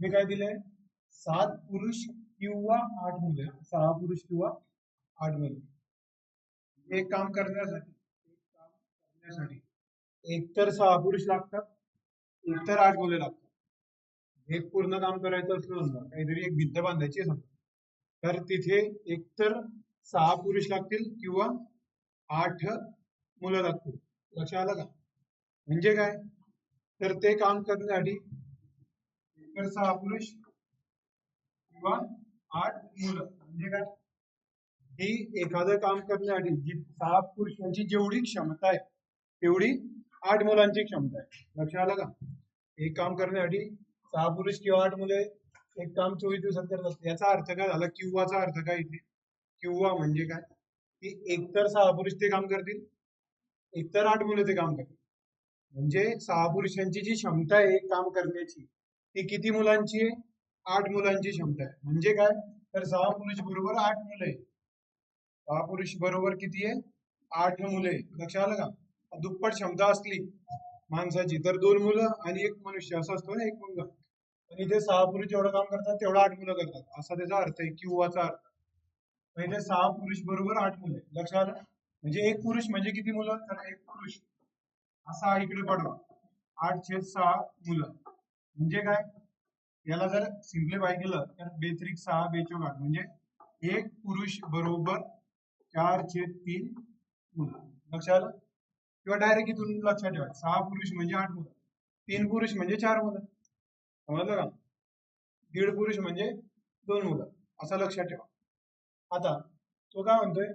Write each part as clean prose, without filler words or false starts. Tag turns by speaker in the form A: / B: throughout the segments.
A: मी काय दिलंय 7 पुरुष किंवा 8 मुले, 6 पुरुष किंवा 8 मुले एक काम करण्यासाठी एकतर 6 पुरुष लागतात, एकतर 8 मुले लागतात. एक पूर्ण काम करायचं असलं समजा, काहीतरी एक भिंत बांधायची आहे समजा, तर तिथे एकतर 6 पुरुष लागतील किंवा 8 मुलं लागतील. लक्षात आलं का? म्हणजे काय, तर ते काम करण्यासाठी एकतर 6 पुरुष किंवा 8 मुलं म्हणजे काय, ही एखादं काम करण्यासाठी जी 6 पुरुषांची जेवढी क्षमता आहे तेवढी 8 मुलांची क्षमता आहे. लक्षात आलं का? एक काम करण्यासाठी 6 पुरुष किंवा 8 मुले एक काम 24 दिवसात करतात. याचा अर्थ काय झाला, किंवाचा अर्थ काय इथे, किंवा म्हणजे काय की एकतर 6 पुरुष ते काम करतील, एकतर 8 मुले ते काम करतील. म्हणजे 6 पुरुषांची जी क्षमता आहे एक काम करण्याची ती किती मुलांची आहे, 8 मुलांची क्षमता आहे. म्हणजे काय, तर 6 पुरुष बरोबर 8 मुले, 6 पुरुष बरोबर किती आहे, 8 मुले. लक्षात आलं का? दुप्पट क्षमता असली माणसाची तर 2 मुलं आणि एक मनुष्य असं असतो ना, एक मुलगा. आणि ते 6 पुरुष जेवढं काम करतात तेवढं 8 मुलं करतात, असा त्याचा अर्थ आहे, किंवाचा अर्थ. म्हणजे 6 पुरुष बरोबर 8 मुले. लक्षात आलं? म्हणजे एक पुरुष म्हणजे किती मुलं, तर एक पुरुष असा इकडे पडवा 8/6 मुलं. म्हणजे काय, याला जर सिम्प्लिफाय केलं तर 2×6 2×4 8 म्हणजे एक पुरुष बरोबर 4/3 मुलं. लक्षात आलं? किंवा डायरेक्ट इथून लक्षात ठेवा, 6 पुरुष म्हणजे 8 मुलं, 3 पुरुष म्हणजे 4 मुलं. समजलं का? 1.5 पुरुष म्हणजे 2 मुलं, असं लक्षात ठेवा. आता तो काय म्हणतोय,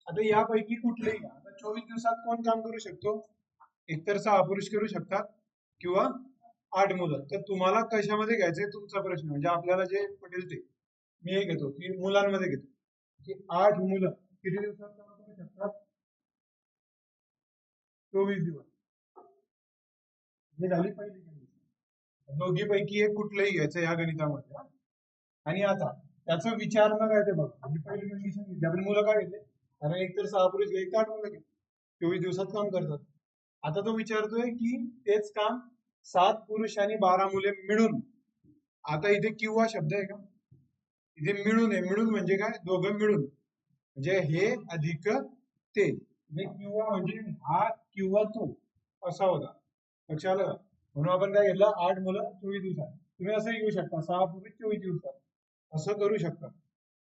A: आता यापैकी कुठलेही का, आता 24 दिवसात कोण काम करू शकतो, एकतर 6 पुरुष करू शकतात किंवा 8 मुलं. तर तुम्हाला कशामध्ये घ्यायचंय तुमचा प्रश्न, म्हणजे आपल्याला जे पटेल ते. मी हे घेतो की मुलांमध्ये घेतो की 8 मुलं किती दिवसात काम करू शकतात, 24 दिवस. ही झाली पहिली कंडिशन. दोघीपैकी एक कुठलंही घ्यायचं या गणितामध्ये. आणि आता त्याचं विचारणं काय ते बघा. ही पहिली कंडिशन घेतली आपण, मुलं काय घेतले, कारण एकतर 6 पुरुष घे, 8 मुलं घे, 24 दिवसात काम करतात. आता तो विचारतोय की तेच काम 7 पुरुष आणि 12 मुले मिळून. आता इथे किंवा शब्द आहे का, इथे मिळून आहे. मिळून म्हणजे काय, दोघं मिळून, म्हणजे हे अधिक ते. किंवा म्हणजे हा किंवा तो असा होता. लक्षात आलं का? म्हणून आपण काय घेतलं, 8 मुलं 24 दिवसात. तुम्ही असं घेऊ शकता, 6 पुरुष 24 दिवसात, असं करू शकता.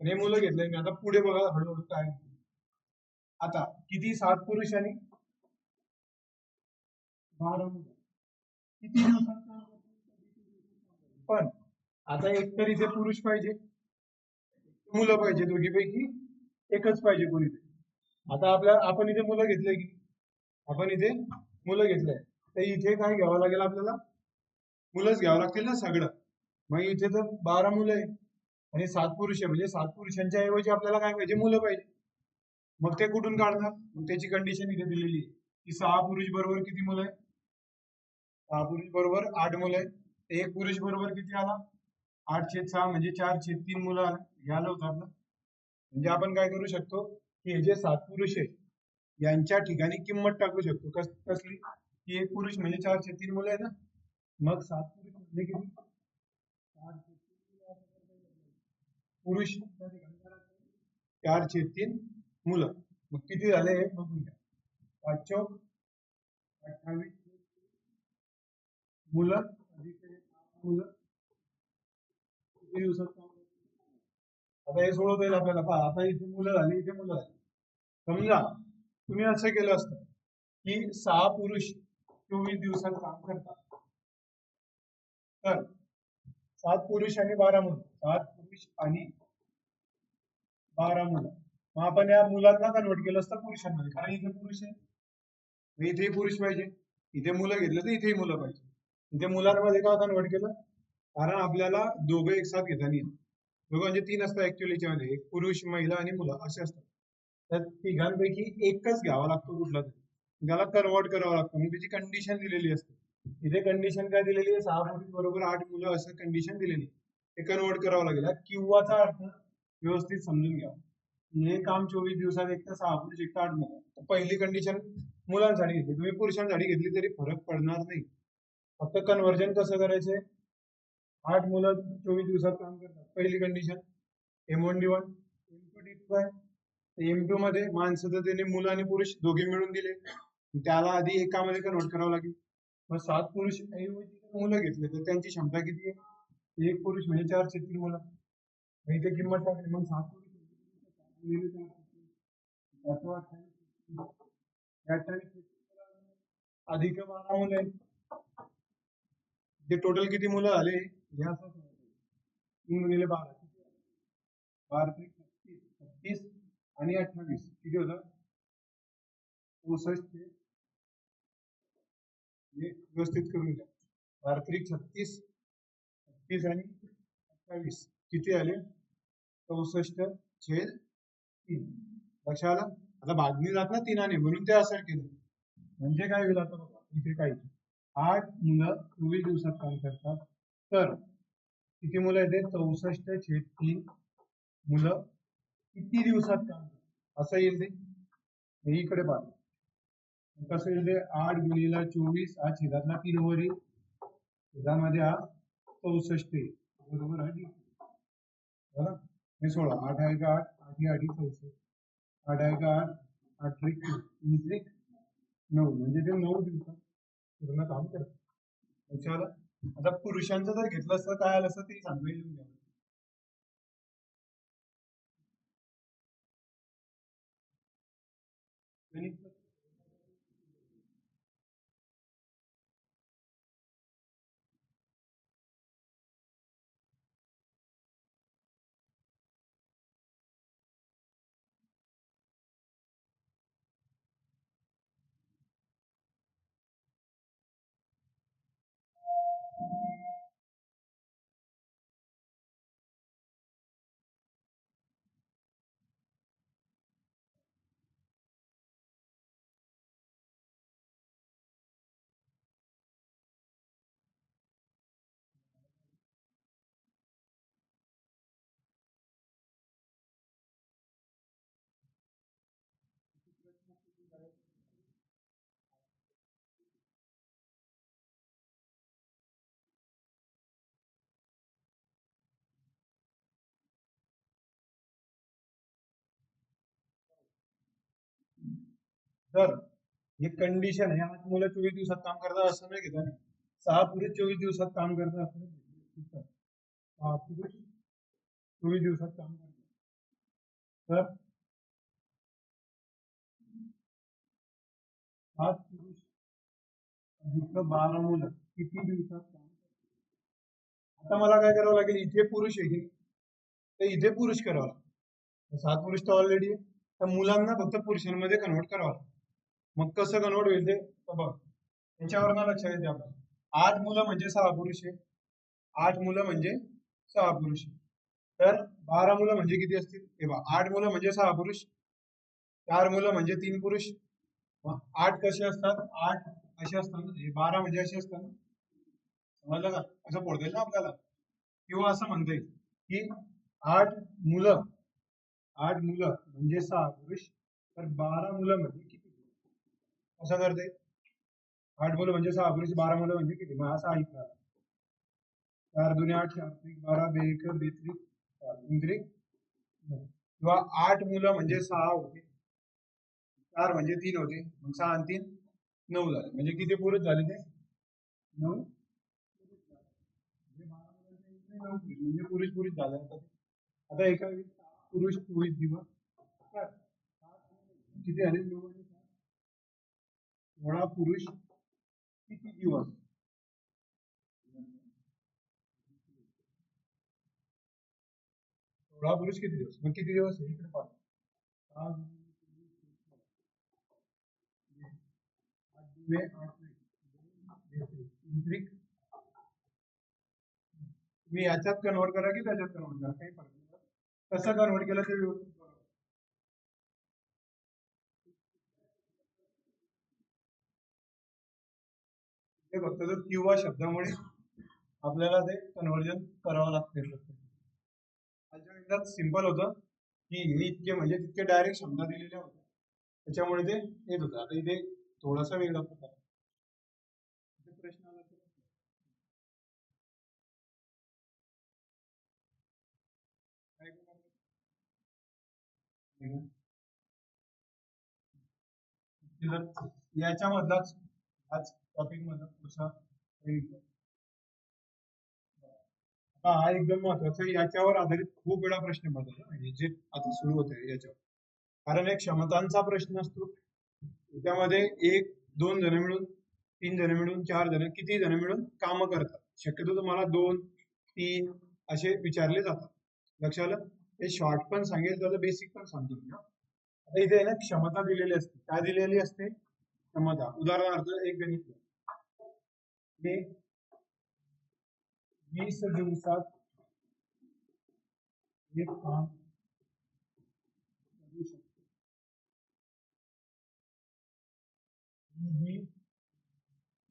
A: आणि हे मुलं घेतलंय मी. आता पुढे बघा हळूहळू काय. आता किती, 7 पुरुष आणि 12 मुलं किती दिवसात, पण आता एक तर इथे पुरुष पाहिजे, मुलं पाहिजे, दोघीपैकी एकच पाहिजे कोणीतरी. आता आपण इथे मुलं घेतलंय की, आपण इथे मुलं घेतलंय, तर इथे काय घ्यावं लागेल आपल्याला, मुलंच घ्यावं लागतील ना सगळं. मग इथे तर 12 मुलं आहे आणि 7 पुरुष आहे, म्हणजे 7 पुरुषांच्या ऐवजी आपल्याला काय पाहिजे, मुलं पाहिजे. मग ते कुठून काढणार, मग त्याची कंडिशन इथे दिलेली आहे की 6 पुरुष बरोबर किती मुलं आहे, 6 पुरुष बरोबर 8 मुलं आहे. एक पुरुष बरोबर किती आला, 8/6 म्हणजे 4/3 मुलं आलं. हे आलं होतं आपलं. म्हणजे आपण काय करू शकतो की हे जे 7 पुरुष आहे यांच्या ठिकाणी किंमत टाकू शकतो. कसली, की एक पुरुष म्हणजे 4/3 मुलं आहे ना, मग 7 पुरुष म्हणजे किती, 4/3 पुरुष 4/3 मुलं. मग किती झाले हे बघून घ्या. 5 28 मुलं अधिक 8 मुलं किती दिवसात काम करतात? आता हे सोडवता येईल आपल्याला. पहा, आता इथे मुलं झाली, इथे मुलं झाली. समजा तुम्ही असं केलं असतं की 6 पुरुष 24 दिवसात काम करतात, तर 7 पुरुष आणि 12 मुलं, 7 पुरुष आणि 12 मुलं. मग आपण या मुलांना कन्वर्ट केलं असतं पुरुषांमध्ये, कारण इथे पुरुष आहे, इथेही पुरुष पाहिजे. इथे मुलं घेतलं तर इथेही मुलं पाहिजे. इथे मुलांमध्ये का कन्वर्ट केलं, कारण आपल्याला दोघं एक साथ घेता नाही. दोघं म्हणजे 3 असतात ऍक्च्युअली याच्यामध्ये, एक पुरुष, महिला आणि मुलं असे असतात. तर तिघांपैकी एकच घ्यावा लागतो कुठला तरी, त्याला कन्वर्ट करावं लागतं. मग त्याची कंडिशन दिलेली असते. इथे कंडिशन काय दिलेली आहे, 6 पुरुष बरोबर 8 मुलं असं कंडिशन दिलेली. ते कन्वर्ट करावं लागेल. किंवाचा अर्थ व्यवस्थित समजून घ्या. हे काम 24 दिवसात एक तर 6 पुरुष एक तर 8 मुलं. पहिली कंडिशन मुलांसाठी घेतली, तुम्ही पुरुषांसाठी घेतली तरी फरक पडणार नाही. फक्त कन्व्हर्जन कसं करायचंय, 8 मुलं 24 दिवसात काम करतात. पहिली कंडिशन M1D1 M2D2 आहे. M2 मध्ये माणसं तर त्याने मुलं आणि पुरुष दोघे मिळून दिले, त्याला आधी एकामध्ये कन्वर्ट करावं लागेल. मग 7 पुरुष ऐवजी मुलं घेतले तर त्यांची क्षमता किती आहे? एक पुरुष म्हणजे 403 मुलं. मग इथे किंमत टाकली, मग 7 पुरुष गुणिले 4, अधिक 12 मुलं आहेत. जे टोटल किती मुलं झाले? हे असं 3 गुणिले 12 12 36 आणि 28 किती होतं? 64. हे व्यवस्थित करून घ्या. 12 36 36 आणि 28 किती आले? 64/3. लक्षात आलं? आता भागणी जात ना 3ने, म्हणून ते असं केलं. म्हणजे काय होईल आता बघा, इथे काय 8 मुलं 24 दिवसात काम करतात, तर किती मुलं येते? 64/3 मुलं किती दिवसात काम करतात असं येईल ते. हे इकडे पहा कसं येईल ते. 8 गुणिले 24 हा छेदातला 3 वर येईल, छेदामध्ये हा 64 येईल, बरोबर आहे बरं. हे 16 8 आहे का 8 8 8 64 8 आहे का 8 8 त्रिक 9 म्हणजे ते 9 दिवसात पूर्ण काम करतात. लक्षात आलं? आता पुरुषांचं जर घेतलं असतं काय आलं असतं ते सांगून लिहून घ्या. तर हे कंडिशन आहे, 8 मुलं 24 दिवसात काम करतात असं नाही घेतात. 6 पुरुष 24 दिवसात काम करतात असं नाही. 6 पुरुष 24 दिवसात काम करतात, तर 7 पुरुष अधिक 12 मुलं किती दिवसात काम करतात? आता मला काय करावं लागेल? इथे पुरुष आहे की तर इथे पुरुष करावं लागेल. 7 पुरुष तर ऑलरेडी आहे, तर मुलांना फक्त पुरुषांमध्ये कन्वर्ट करावं लागेल. मग कसं कन्वर्ट होईल ते बघ, याच्यावर लक्षात येते आपण. 8 मुलं म्हणजे 6 पुरुष आहे, 8 मुलं म्हणजे 6 पुरुष आहे, तर 12 मुलं म्हणजे किती असतील? हे बघा, 8 मुलं म्हणजे 6 पुरुष, 4 मुलं म्हणजे 3 पुरुष. 8 कसे असतात? 8 असे असतात, 12 म्हणजे असे असतात. समजलं का? असं पडता येईल ना आपल्याला, किंवा असं म्हणता येईल की 8 मुलं 8 मुलं म्हणजे 6 पुरुष, तर 12 मुलं म्हणजे किती? असं करते. 8 मुलं म्हणजे 6 पुरुष, 12 मुलं म्हणजे किती? मग असा ऐकणार. 4 दुने 8 4 त्रिक 12 बेक बेत्रिक 9. किंवा 8 मुलं म्हणजे 6 होते, 4 म्हणजे 3 होते, मग 6 आणि 3 9 झाले. म्हणजे किती पुरुष झाले ते? 9 म्हणजे पुरुष पुरुष झाले. आता एका पुरुष 24 दिवस किती झाले? 16 पुरुष किती दिवस? 16 पुरुष किती दिवस? मग किती दिवस? इकडे पहा, 8 मी याच्यात कन्वर्ट करा की त्याच्यात कन्वर्ट करा, काही फरक नाही. कसं कन्वर्ट केलं ते व्यवस्थित करा. ते फक्त जर किंवा शब्दामुळे आपल्याला ते कन्व्हर्जन करावं लागते. सिंपल होतं की हे इतके म्हणजे तितके डायरेक्ट शब्द दिलेले होते, त्याच्यामुळे ते येत होतं. आता इथे थोडासा वेगळा प्रकार प्रश्न आला याच्यामधलाच हाच टॉपिक मधला पुढचा हा एकदम महत्वाचा आहे. याच्यावर आधारित खूप वेळा प्रश्न पडतात हे जे आता सुरू होत आहे याच्यावर. कारण एक क्षमतांचा प्रश्न असतो त्यामध्ये एक दोन जण मिळून, तीन जण मिळून, चार जण, किती जण मिळून काम करतात. शक्यतो तुम्हाला दोन तीन असे विचारले जातात. लक्षात आलं? हे शॉर्ट पण सांगेल त्याचं बेसिक पण सांगतो मी. आता इथे आहे ना क्षमता दिलेली असते. काय दिलेली असते? क्षमता. उदाहरणार्थ एक गणित 20 दिवसात एक काम करू शकतो. मी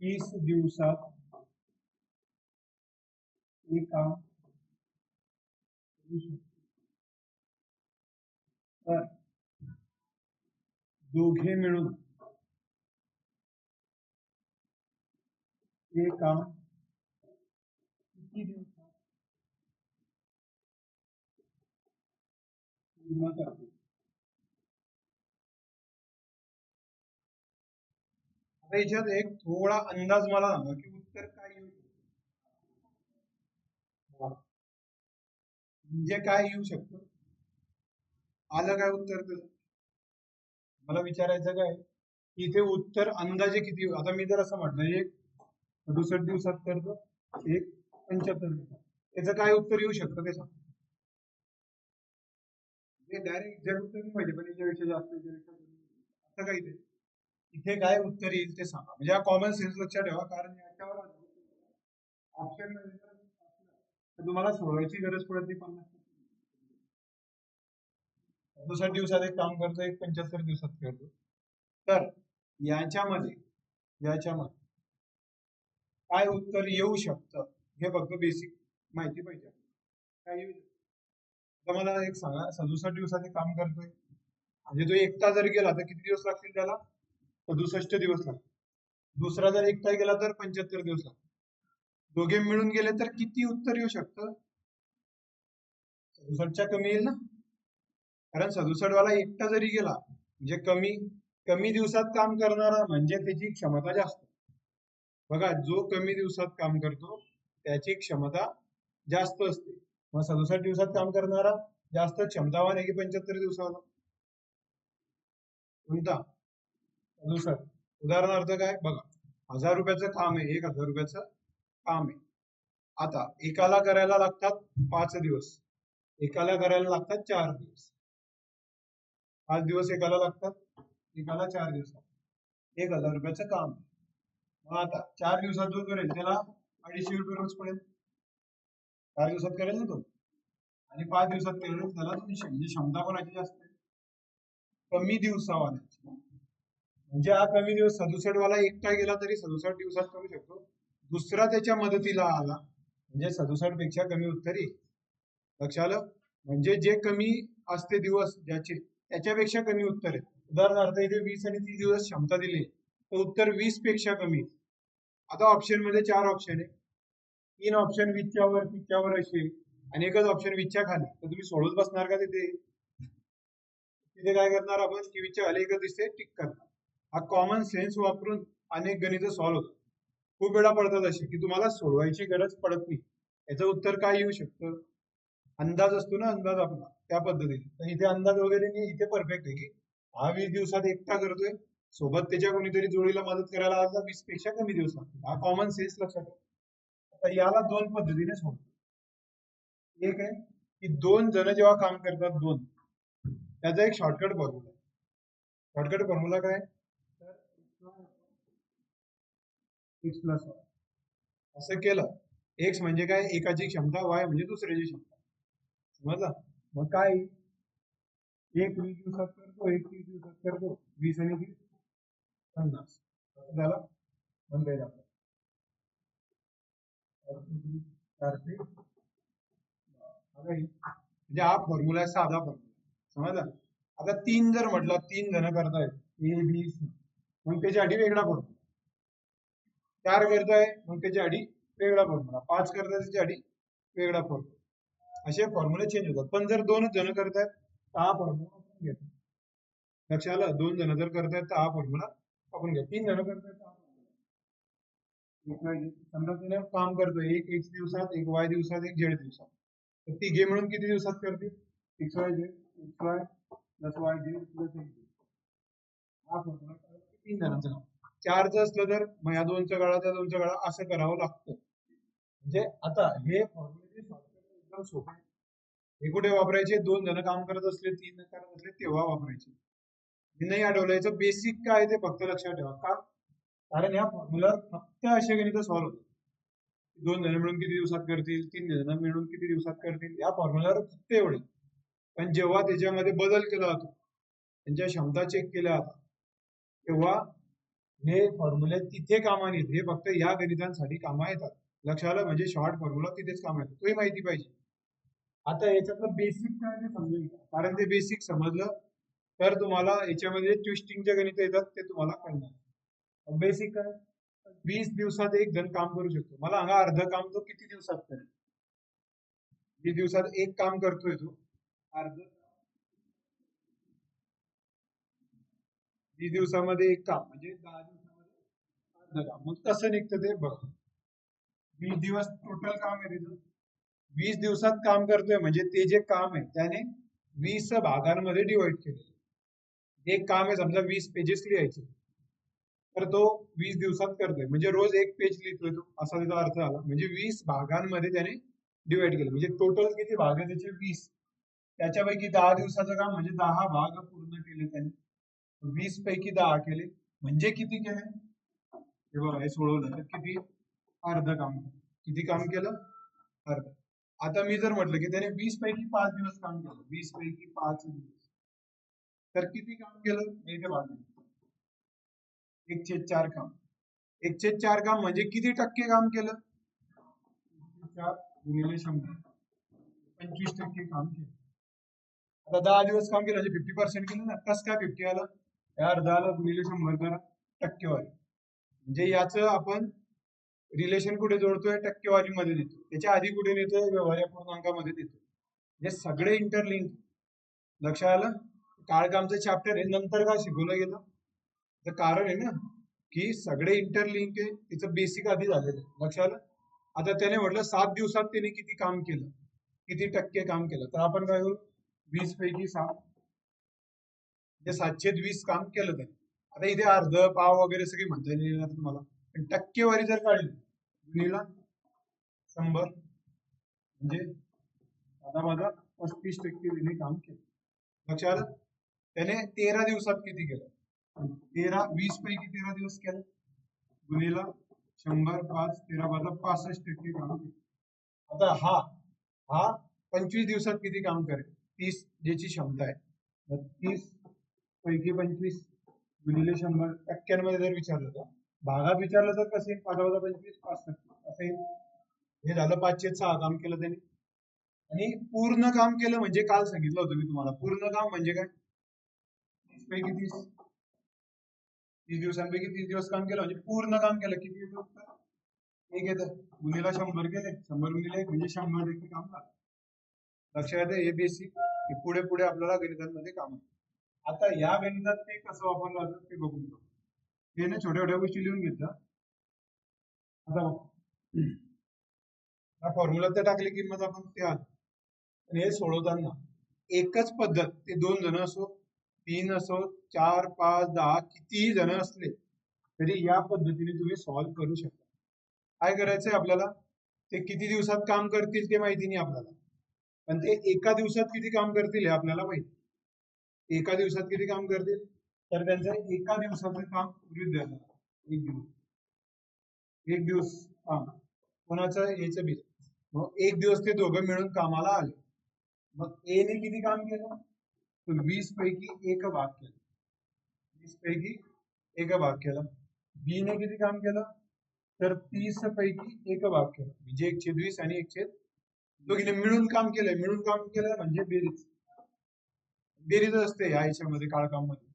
A: 30 दिवसात एक काम करू शकतो. तर दोघे मिळून हे काम किती दिवसात पूर्ण करतो. आता याच्यात एक थोडा अंदाज मला सांगा की उत्तर काय येऊ शकतो. म्हणजे काय येऊ शकतं? आलं काय उत्तर? मला विचारायचं काय की इथे उत्तर अंदाजे किती? आता मी जर असं म्हटलं एक 67 दिवसात करतो, एक 75 दिवसात, त्याचं काय उत्तर येऊ शकतं ते सांग. डायरेक्ट जर उत्तर नाही पाहिजे पण याच्यापेक्षा जास्त असं काही ते इथे काय उत्तर येईल ते सांगा. म्हणजे हा कॉमन सेन्स लक्षात ठेवा. कारण याच्यावर ऑप्शन तुम्हाला सोडवायची गरज पडत नाही. 67 दिवसात एक काम करतो, एक 75 दिवसात करतो. तर याच्यामध्ये काय उत्तर येऊ शकतं हे फक्त बेसिक माहिती पाहिजे. काय येऊ शकतं? आता मला एक सांगा, 67 दिवसात एक काम करतोय म्हणजे तो एकटा जर गेला तर किती दिवस लागतील त्याला? 67 दिवस लागतील. दुसरा जर एकटा गेला तर 75 दिवस लागतील. दोघे मिळून गेले तर किती उत्तर येऊ शकतं? 67च्या कमी येईल ना. कारण 67 वाला एकटा जरी गेला म्हणजे कमी दिवसात काम करणारा म्हणजे त्याची क्षमता जास्त. बघा, जो कमी दिवसात काम करतो त्याची क्षमता जास्त असते. मग 67 दिवसात काम करणारा जास्त क्षमतावान आहे की 75 दिवसावाला? कोणता? 67. उदाहरणार्थ काय बघा, 1000 रुपयाचं काम आहे, 1000 रुपयाचं काम आहे. आता एकाला करायला लागतात 5 दिवस, एकाला करायला लागतात 4 दिवस. 5 दिवस एकाला लागतात, एकाला 4 दिवस. 1000 रुपयाचं काम. मग आता 4 दिवसात जो करेल त्याला 250 रुपये रोज पडेल. 4 दिवसात करेल ना तो, आणि 5 दिवसात करेल त्याला 200. म्हणजे क्षमता कोणाची जास्त आहे? कमी दिवसावाल्याची. म्हणजे हा कमी दिवस 67 वाला एकटा गेला तरी 67 दिवसात करू शकतो. दुसरा त्याच्या मदतीला आला म्हणजे 67 पेक्षा कमी उत्तर येईल. लक्षात आलं? म्हणजे जे कमी असते दिवस ज्याचे त्याच्यापेक्षा कमी उत्तर आहे. उदाहरणार्थ इथे 20 आणि 30 दिवस क्षमता दिली तर उत्तर 20 पेक्षा कमी. आता ऑप्शन मध्ये 4 ऑप्शन आहे. 3 ऑप्शन 20च्या वर, 30च्या वर असे आणि एकच ऑप्शन 20च्या खाली. तर तुम्ही सोडत बसणार का तिथे? तिथे काय करणार आपण की 20च्या खाली एकच दिसते टिक करणार. हा कॉमन सेन्स वापरून अनेक गणित सॉल्व्ह होतात. खूप वेळा पडतात असे की तुम्हाला सोडवायची गरज पडत नाही. याचं उत्तर काय येऊ शकतं? अंदाज असतो ना, अंदाज आपला त्या पद्धतीने. तर इथे अंदाज वगैरे नाही, इथे परफेक्ट आहे की हा 20 दिवसात एकटा करतोय, सोबत त्याच्या कोणीतरी जोडीला मदत करायला आला 20 पेक्षा कमी दिवसात. हा कॉमन सेन्स लक्षात ठेवा. आता याला दोन पद्धतीने सोडतो. एक आहे की दोन जण जेव्हा काम करतात, दोन, त्याचा एक शॉर्टकट फॉर्म्युला. शॉर्टकट फॉर्म्युला काय? X plus y. असं केलं, एक्स म्हणजे काय? एकाची क्षमता, वाय म्हणजे दुसऱ्याची क्षमता. समजलं? मग काय? एक 20 दिवसात करतो, एक 30 दिवसात करतो. 20 आणि 30 50. त्याला म्हणता येईल आपल्याला 4 म्हणजे हा फॉर्म्युला आहे, साधा फॉर्म्युला. समजलं? आता 3 जर म्हटलं, 3 जण करतायत ए बी सी, मग त्याच्या आधी वेगळा फॉर्म्युला. 4 करताय मग त्याच्या आधी वेगळा फॉर्म्युला. 5 करताय त्याच्या आधी वेगळा फॉर्म्युला. असे फॉर्म्युले चेंज होतात. पण जर 2च जण करतायत तर हा फॉर्म्युला घेतो. लक्षात आलं? 2 जण जर करतायत तर हा फॉर्म्युला आपण घ्या. 3 जण करतायत तर हा फॉर्म्युला. समजा तिने काम करतोय, एक x दिवसात, एक y दिवसात, एक z दिवसात, तर तिघे मिळून किती दिवसात करतील? x y z x y plus y z plus x हा फॉर्म्युला 3 जणांचं काम. 4चं असलं तर मग या 2चं गाळा त्या 2चं गाळा असं करावं लागतं. म्हणजे आता हे फॉर्म्युले एकदम सोपे. हे कुठे वापरायचे? 2 जण काम करत असले, 3 जण करत असले तेव्हा वापरायचे. हे नाही आठवलं, याचं बेसिक काय ते फक्त लक्षात ठेवा. का? कारण या फॉर्म्युलावर फक्त असे गणित सॉल्व्ह होतात. 2 जण मिळून किती दिवसात करतील, 3 जण मिळून किती दिवसात करतील, या फॉर्म्युलावर फक्त एवढे. पण जेव्हा त्याच्यामध्ये बदल केला जातो, त्यांच्या क्षमता चेक केल्या जातात, तेव्हा हे फॉर्म्युले तिथे कामा येत. हे फक्त या गणितांसाठी कामा येतात. लक्षात आलं? म्हणजे शॉर्ट फॉर्म्युला तिथेच कामा येतो. तोही माहिती पाहिजे. आता याच्यातलं बेसिक काय ते समजेल, कारण ते बेसिक समजलं तर तुम्हाला याच्यामध्ये ट्विस्टिंगचे गणित येतात ते तुम्हाला कळणार. बेसिक काय? 20 दिवसात एक जण काम करू शकतो. मला सांगा अर्ध काम तो किती दिवसात करेल? 20 दिवसात एक काम करतोय तो अर्ध, 20 दिवसामध्ये एक काम म्हणजे 10 दिवसामध्ये अर्ध काम. मग कसं निघतं ते बघ. 20 दिवस टोटल काम आहे तिथं. 20 दिवसात काम करतोय म्हणजे ते जे काम आहे त्याने 20 भागांमध्ये डिवाइड केले. एक काम आहे समजा 20 पेजेस लिहायचे, तर तो 20 दिवसात करतोय म्हणजे रोज एक पेज लिहितोय तो, असा त्याचा अर्थ आला. म्हणजे 20 भागांमध्ये त्याने डिवाइड केलं. म्हणजे टोटल किती भाग आहे त्याचे? 20. त्याच्यापैकी 10 दिवसाचं काम म्हणजे 10 भाग पूर्ण केले त्याने. 20 पैकी 10 केले म्हणजे किती केले? हे बघा, हे सोडवलं तर किती? अर्ध काम. किती काम केलं? अर्ध. आता मी जर म्हटलं की त्याने 20 पैकी 5 दिवस काम केलं, 20 पैकी 5 दिवस, तर किती काम केलं? इथे बघा, 1/4 काम. 1/4 काम म्हणजे किती टक्के काम केलं? 4 गुणिले 100, 25% काम केलं. आता 10 दिवस काम केलं म्हणजे 50% केलं ना. कसं काय 50 आलं? या अर्धाला गुणिले 100 करा, टक्केवारी. म्हणजे याचं आपण रिलेशन कुठे जोडतोय? टक्केवारी मध्ये देतो. त्याच्या आधी कुठे नेतोय? व्यवहार्य पूर्णांकामध्ये देतो. हे सगळे इंटरलिंक. लक्षात आलं? काळकामचं चॅप्टर हे नंतर का शिकवलं गेलं? तर कारण आहे ना की सगळे इंटरलिंक आहे, तिचं बेसिक आधी झालेलं. लक्षात आलं? आता त्याने म्हटलं 7 दिवसात त्याने किती काम केलं, किती टक्के काम केलं, तर आपण काय करू? 20 पैकी 7 म्हणजे 720 काम केलं त्याने. आता इथे अर्ध पाव वगैरे सगळी म्हणता येईल तुम्हाला, पण टक्केवारी जर काढली गुणिला 100 म्हणजे माझा 35% त्याने काम केलं. लक्षात आलं? त्याने 13 दिवसात किती केलं? 20 पैकी 13 दिवस केलं गुणिला 100 5 13 65% काम केलं. आता हा 25 दिवसात किती काम करेल? 30 ज्याची क्षमता आहे. 30 पैकी 25 गुणिले 100 टक्क्यांमध्ये जर विचारलं तर, भागात विचारलं तर कसे? 5-25 5%. असे हे झालं 5/6 काम केलं त्याने. आणि पूर्ण काम केलं म्हणजे काल सांगितलं होतं मी तुम्हाला, पूर्ण काम म्हणजे काय? 30 पैकी 30 दिवसांपैकी 30 दिवस काम केलं म्हणजे पूर्ण काम केलं. किती येतं? एक येतं. गुणिला 100 केले, 100 गुणिले 1 म्हणजे 100% काम झालं. लक्षात येतं? हे बेसिक. पुढे पुढे आपल्याला गणितांमध्ये काम. आता या गणितात ते कसं वापरलं जातं ते बघून घेऊ. हे ना छोट्या छोट्या गोष्टी लिहून घेतलं. आता फॉर्म्युला तर टाकली किंमत आपण ते आलं. आणि हे सोडवताना एकच पद्धत, ते 2 जण असो, 3 असो, 4 5 10 कितीही जण असले तरी या पद्धतीने तुम्ही सॉल्व्ह करू शकता. काय करायचंय आपल्याला? ते किती दिवसात काम करतील ते माहिती नाही आपल्याला, पण ते एका दिवसात किती काम करतील हे आपल्याला माहिती. एका दिवसात किती काम करतील? तर त्यांचं एका दिवसाचं काम गृहीत धरलं. एक दिवस काम कोणाचं? याचं बी. मग एक दिवस ते दोघं मिळून कामाला आले. मग ए ने किती काम केलं? तर 20 पैकी 1 भाग केला. 20 पैकी 1 भाग केला. बी ने किती काम केलं? तर 30 पैकी 1 भाग केला. म्हणजे 1/20 आणि 1/, दोघीने मिळून काम केलंय. मिळून काम केलं म्हणजे बेरीज. बेरीज असते या याच्यामध्ये काळकाम मध्ये.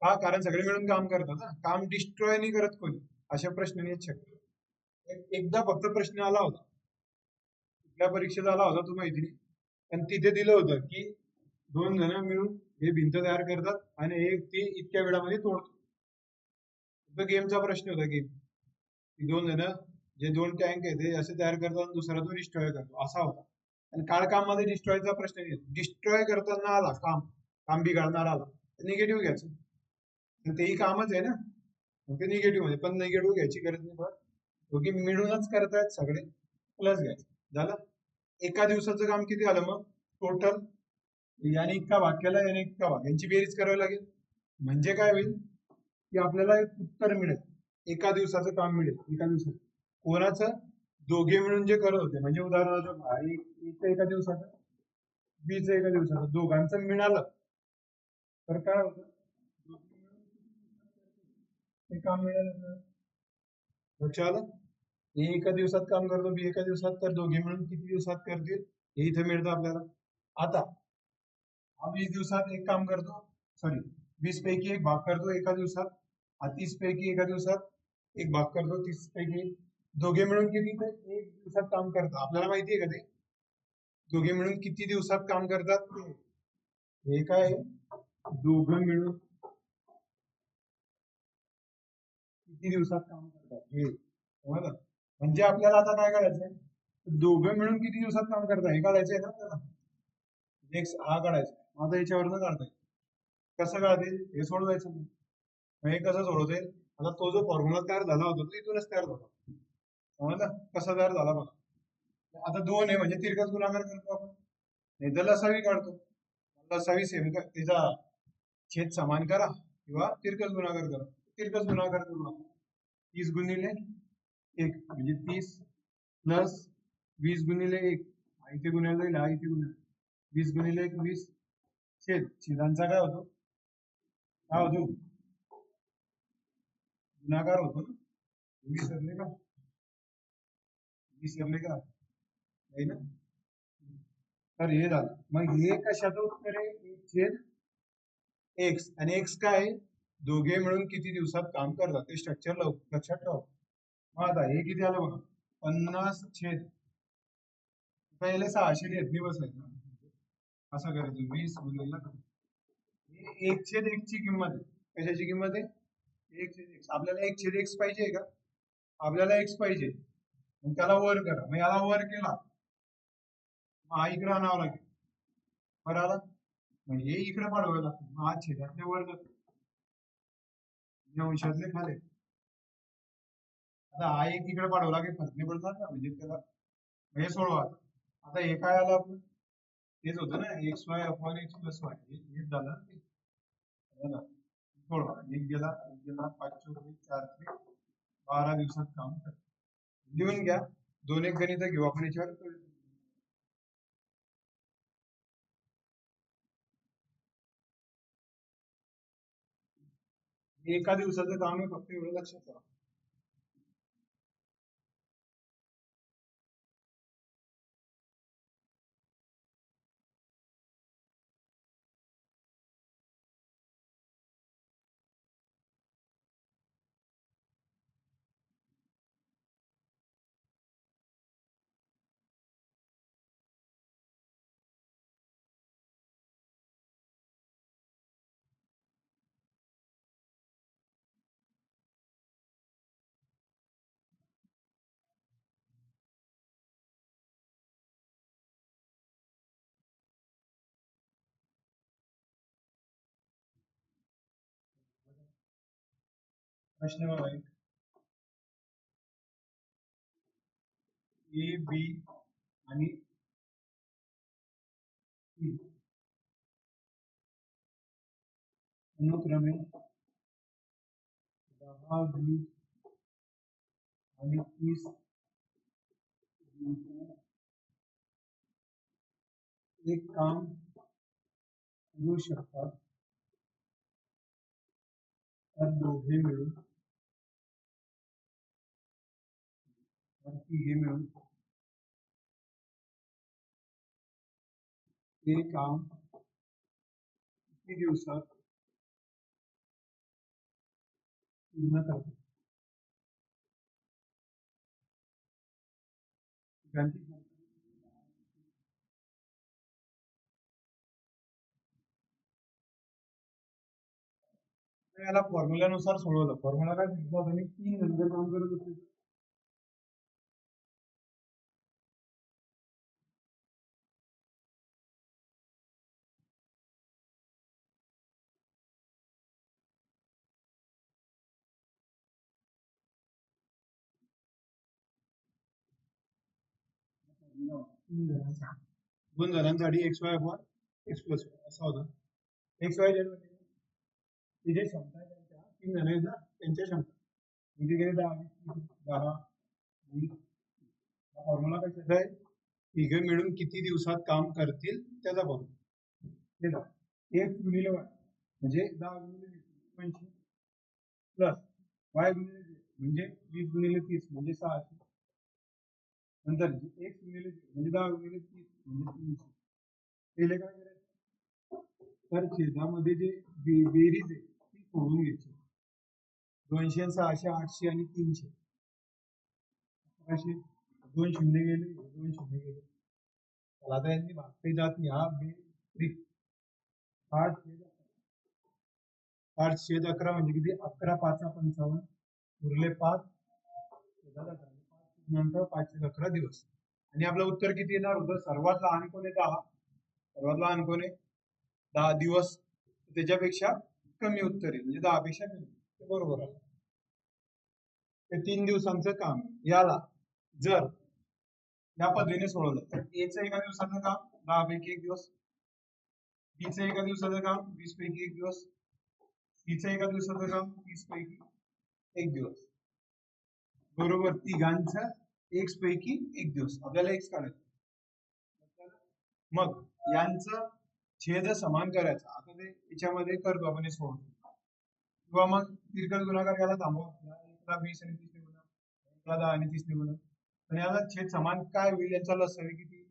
A: का? कारण सगळे मिळून काम करतात ना. काम डिस्ट्रॉय नाही करत कोणी. अशा प्रश्न नाही शक्य. एकदा फक्त प्रश्न आला होता, कुठल्या परीक्षेत आला होता तो माहिती नाही, पण तिथे दिलं होतं की 2 जण मिळून हे भिंत तयार करतात आणि एक ती इतक्या वेळामध्ये तोडतो. तो गेमचा प्रश्न होता गेम. दोन जण जे दोन टँक आहे ते असे तयार करतात आणि दुसरा तो डिस्ट्रॉय करतो असा होता. आणि काळकामध्ये डिस्ट्रॉयचा प्रश्न नाही. डिस्ट्रॉय करताना आला काम बिघडणार आला निगेटिव्ह घ्यायचं. तर तेही कामच आहे ना. मग ते निगेटिव्ह मध्ये पण निगेटिव्ह घ्यायची गरज नाही पडत. दोघे मिळूनच करतायत सगळे प्लस घ्यायचं. झालं. एका दिवसाचं काम किती आलं मग टोटल? याने इतका भाग केला याने इतका भाग यांची बेरीज करावी लागेल. म्हणजे काय होईल की आपल्याला एक उत्तर मिळेल. एका दिवसाचं काम मिळेल एका दिवसात. कोणाचं? दोघे मिळून जे करत होते म्हणजे उदाहरणार्थ एक एका दिवसाचं बीच एका दिवसाचं दोघांचं मिळालं तर काय होतं? दोघे मिळून ते काम मिळालं. लक्षात आलं? ए एका दिवसात काम करतो बी एका दिवसात तर दोघे मिळून किती दिवसात करतील हे इथे मिळतं आपल्याला. आता हा 20 दिवसात एक काम करतो, सॉरी 20 पैकी एक भाग करतो एका दिवसात. हा 30 पैकी एका दिवसात एक भाग करतो 30 पैकी. दोघे मिळून किती ते एक दिवसात काम करतात आपल्याला माहिती आहे का ते? दोघे मिळून किती दिवसात काम करतात ते? हे काय दोघं मिळून किती दिवसात काम करतात हे समजलं? म्हणजे आपल्याला आता काय करायचंय? दोघं मिळून किती दिवसात काम करतात हे काढायचंय ना आपल्याला. नेक्स्ट हा काढायचा. आता याच्यावरनं काढताय. कसं काढतील हे सोडवायचं नाही. मग हे कसं सोडवता येईल? आता तो जो फॉर्म्युला तयार झाला होता तो इथूनच तयार झाला. समजलं कसा तयार झाला बघा. आता दोन आहे म्हणजे तिरकस गुणाकार करतो आपण. नाही तर लसावी काढतो. लसावी सेम त्याचा छेद समान करा किंवा तिरकस गुणाकार करा. तिरकस गुणाकार करू आपण. 30 गुणिले 1 म्हणजे 30 प्लस 20 गुणिले 1 इथे गुन्ह्याला जाईल हा इथे गुन्ह्याला 20 गुणिले 1 20 छेदांचा काय होतो? काय होतो? गुणाकार होतो ना. विसरले का? विसरले का? नाही ना. तर हे झालं. मग हे कशाचं उत्तर आहे? 1/x आणि x काय आहे? दोघे मिळून किती दिवसात काम करतात ते स्ट्रक्चर लक्षात ठेवा. मग आता हे किती आलं बघा 50 पहिले 600 घेतली बसायचं. असं करायचं 20 गुणिले 1/x ची किंमत आहे. कशाची किंमत आहे? 1/x. आपल्याला 1/x पाहिजे का? आपल्याला x पाहिजे. मग त्याला वर करा. मग याला वर केला मग हा इकडे आणावं लागेल. बरं आला. मग हे इकडे पाठवावं लागतं. मग हा छेदातले वर जातो. अंशातले खाले. आता हा एक इकडे पाठवला की फरक नाही पडणार ना म्हणजे त्याला हे सोडवा. आता हे काय आलं आपलं? तेच होतं ना XY upon X plus y. हेच झालं ना ते. सोडवा. एक गेला 5 चौक 4 12 दिवसात काम करतो. लिहून घ्या. 2 गणित घेऊ आपण याच्यावर. एका दिवसाचं काम आहे फक्त एवढं लक्षात ठेवा. प्रश्न बघा ए बी आणि सी अनुक्रमे 10 20 आणि 30 दिवसात एक काम करू शकतात तर दोघे मिळून तर तिघे मिळून ते काम किती दिवसात पूर्ण करतात? याला फॉर्म्युल्यानुसार सोडवलं. फॉर्म्युला काय सांगितलं होतं मी, 3 जण जर काम करत असेल दोन जणांसाठी x Y upon x plus असा होता. एक्स वाय झेड म्हणजे ती जे क्षमता आहे त्यांच्या 3 जण आहेत ना, त्यांच्या क्षमता म्हणजे गेले 10 20 फॉर्म्युला कशाचा आहे, तिघे मिळून किती दिवसात काम करतील त्याचा फॉर्म्युला. एक्स गुणिले वाय म्हणजे 10 गुणिले 20 प्लस वाय गुणिले झेड म्हणजे 20 गुणिले 30 म्हणजे 600. नंतर एक्स गुणिले झेड म्हणजे 10 गुणिले 30 म्हणजे 300. पहिले काय करायचं, तर छेदामध्ये जे बेरीज आहे ती सोडून घ्यायची. 200 600 800 आणि 300 असे 2 शून्य गेले 2 शून्य गेले. त्याला आता यांनी भागते जात नाही. हा बेरीज 8/11 म्हणजे किती, 11 5 55 उरले 5 नंतर 511 दिवस. आणि आपलं उत्तर किती येणार होतं, सर्वात लहान कोण आहे 10, सर्वात लहान कोण आहे 10 दिवस, त्याच्यापेक्षा कमी उत्तर येईल म्हणजे 10 पेक्षा कमी. बरोबर आहे. ते 3 दिवसांचं काम. याला जर या पद्धतीने सोडवलं तर एचं एका दिवसाचं काम 10 पैकी 1 दिवस, बीचं एका दिवसाचं काम 20 पैकी 1 दिवस, सीचं एका दिवसाचं काम 30 पैकी 1 दिवस, बरोबर तिघांचं एक्स पैकी 1 दिवस. आपल्याला एक्स काढायचं. मग यांचं छेद समान करायचा. आता ते याच्यामध्ये करतो आपण, हे सोडतो किंवा मग तिरकस गुणाकार याला थांबवा. 1 ला 20 आणि 30 ने गुणा, 1 ला 10 आणि 30 ने गुणा. पण याला छेद समान काय होईल, यांचा लसावी किती,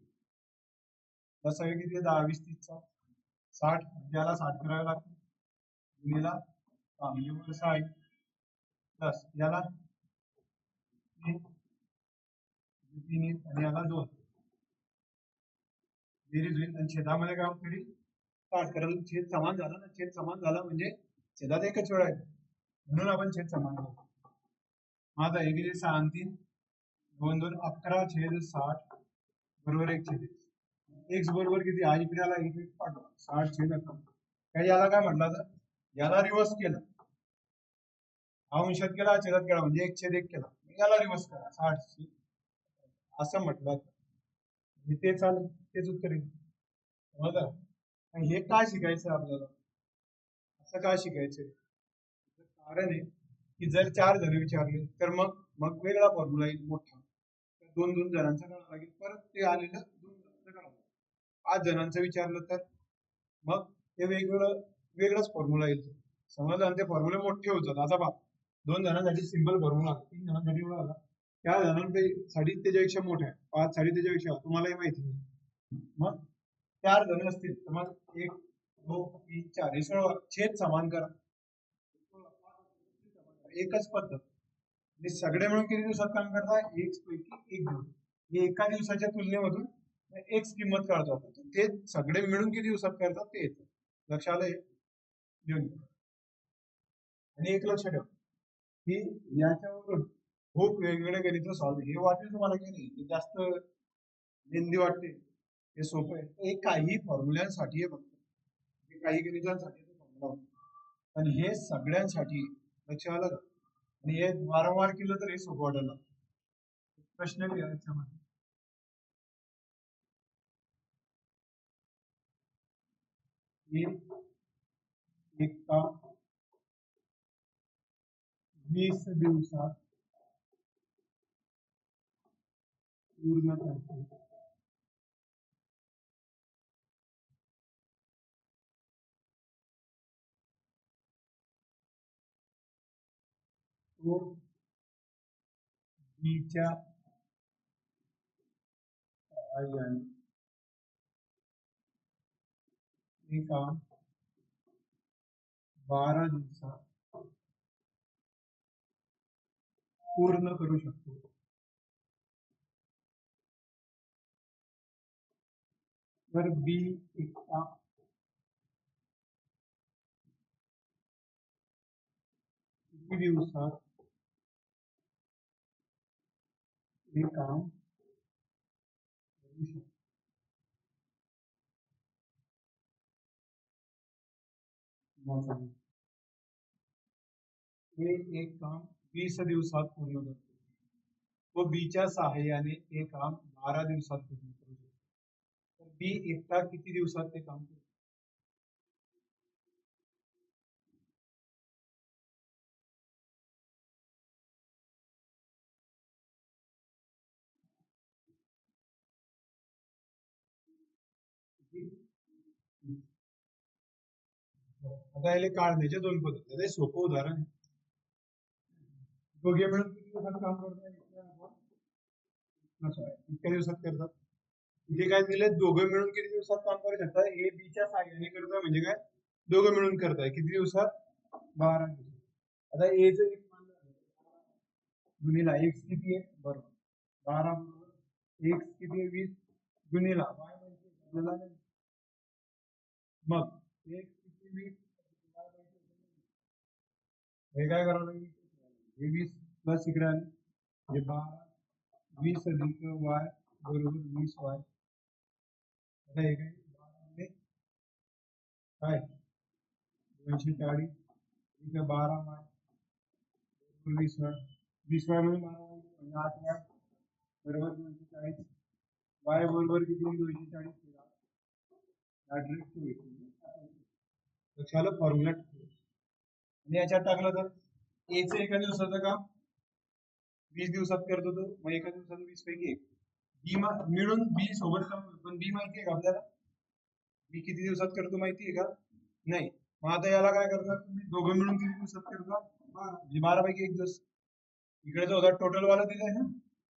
A: लसावी किती 10 20 30 60 म्हणजे याला 60 करावे लागते गुणिला म्हणजे 60 प्लस याला 3 आणि याला 2 बेरीज होईल आणि छेदामध्ये काम करील 60. कारण छेद समान झाला ना, छेद समान झाला म्हणजे छेदात एकच वेळ आहे म्हणून आपण छेद समान करतो. माझा हे किती 6 आणि 3 2 2 11 छेद 60 बरोबर 1 छेद एक्स बरोबर किती, हा इकडे आला इकडे पाठवा 60 छेद 11. काय याला काय म्हटलं तर, याला रिव्हर्स केलं, हा अंशात केला छेदात केला म्हणजे 1 छेद 1 केला, याला रिव्हर्स करा 60 असं म्हटलं ते चालेल, तेच उत्तर येईल. बघा हे काय शिकायचं आपल्याला, असं काय शिकायचंय, कारण आहे की जर 4 जण विचारले तर मग वेगळा फॉर्म्युला येईल मोठा, 2 जणांचा करावा लागेल, परत ते आलेलं 2 जणांचं करावं लागेल. 5 जणांचं विचारलं तर मग ते वेगळाच फॉर्म्युला येईल. समजलं, आणि ते फॉर्म्युले मोठे होत जातात. आता पहा, 2 जणांसाठी सिंपल फॉर्म्युला, 3 जणांसाठी एवढा आला, 4 जणांसाठी त्याच्यापेक्षा मोठा आहे, 5 साठी त्याच्यापेक्षा, तुम्हालाही माहिती नाही. मग 4 जण असतील तर मग 1 2 3 4 हे सोडवा, छेद समान करा, एकच पद्धत. आणि सगळे मिळून किती दिवसात काम करतात, एक पैकी 1 दिवस. हे एका दिवसाच्या तुलनेमधून एक्स किंमत काढतो आपण, ते सगळे मिळून किती दिवसात करतात ते येतं. लक्षात आलं हे. आणि एक लक्ष ठेवा की याच्यावरून खूप वेगवेगळे गणित सॉल्व्ह, हे वाटेल तुम्हाला की नाही ते जास्त लेंदी वाटते, हे सोपं आहे. हे काही फॉर्म्युल्यांसाठी आहे फक्त, काही गणितांसाठी फॉर्म्युला, पण हे सगळ्यांसाठी. लक्ष आलं का, आणि हे वारंवार केलं तर हे सोपं वाटायला. प्रश्न लिहा याच्यामध्ये. एका 20 दिवसात पूर्ण करते. तो बीच्या सहाय्याने हे काम 12 दिवसात पूर्ण करू शकतो. तर बी एका किती दिवसात हे काम करू शकतो? हे एक काम 20 दिवसात पूर्ण करतो व बीच्या सहाय्याने हे काम 12 दिवसात पूर्ण करू शकतो. तर बी एकटा किती दिवसात ते काम करतो? आता याला काढण्याचे दोन पद्धती आहेत. हे सोपं उदाहरण आहे. दोघे मिळून किती दिवसात काम करतात? इतक्या दिवसात करतात. इथे काय दिले? दोघं मिळून किती दिवसात काम करू शकतात? ए बीच्या साह्याने करतोय म्हणजे काय? दोघं मिळून करताय किती दिवसात? 12 दिवसात. आता ए च गुणिला एक्स किती आहे? बरोबर 12 बरोबर एक्स किती आहे? 20 गुणिला वाय माहिती आहे आपल्याला नाही. मग एक्स किती 20 हे काय करावं लागेल? हे 20 प्लस इकडे आले हे 12 20 अधिक वाय बरोबर 20 वाय. आता हे काय 12 काय 240 इथे 12 वाय 20 वाय 20 वाय मध्ये 12 वाय म्हणजे 8 वाय बरोबर 240 वाय बरोबर किती 240 लक्षाला फॉर्म्युला आणि याच्यात टाकलं तर ए चं एका दिवसाचं काम 20 दिवसात करतो तो मग एका दिवसात 20 पैकी एक बी मिळून बी सोबत काम करतो पण बी माहिती आहे का आपल्याला? बी किती दिवसात करतो माहिती आहे का? नाही. मग आता याला काय करतात तुम्ही? दोघं मिळून किती दिवसात करता? 12 म्हणजे 12 पैकी एक दिवस. इकडे जो होता टोटल वाला दिलाय ना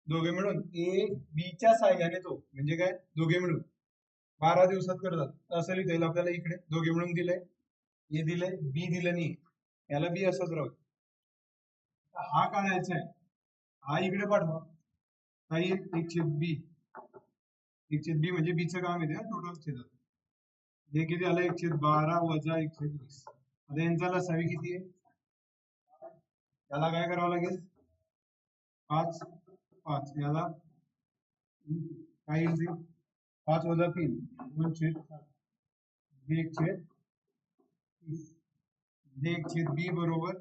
A: दोघे मिळून ए बीच्या साह्याने तो म्हणजे काय दोघे मिळून 12 दिवसात करतात. असं लिहिता येईल आपल्याला. इकडे दोघे मिळून दिलंय ए दिलंय बी दिलं नाही याला बी असंच राहू. हा काढायचा आहे हा इकडे पाठवा काही एक छेद बी एक छेद बी म्हणजे बीचं काम येते टोटल छेदात. हे किती आलं 1/12 वजा 1/20. आता यांचा लसावी किती आहे? याला काय करावं लागेल? 5 5 याला काय येईल? 5 वजा 3 2/7 1/30 1/बी बरोबर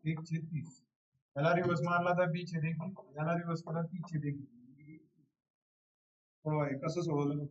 A: 1/30. याला रिवर्स मारला तर बी छेद 1 याला रिवर्स केला 3/1. होय कसं सोडवलं?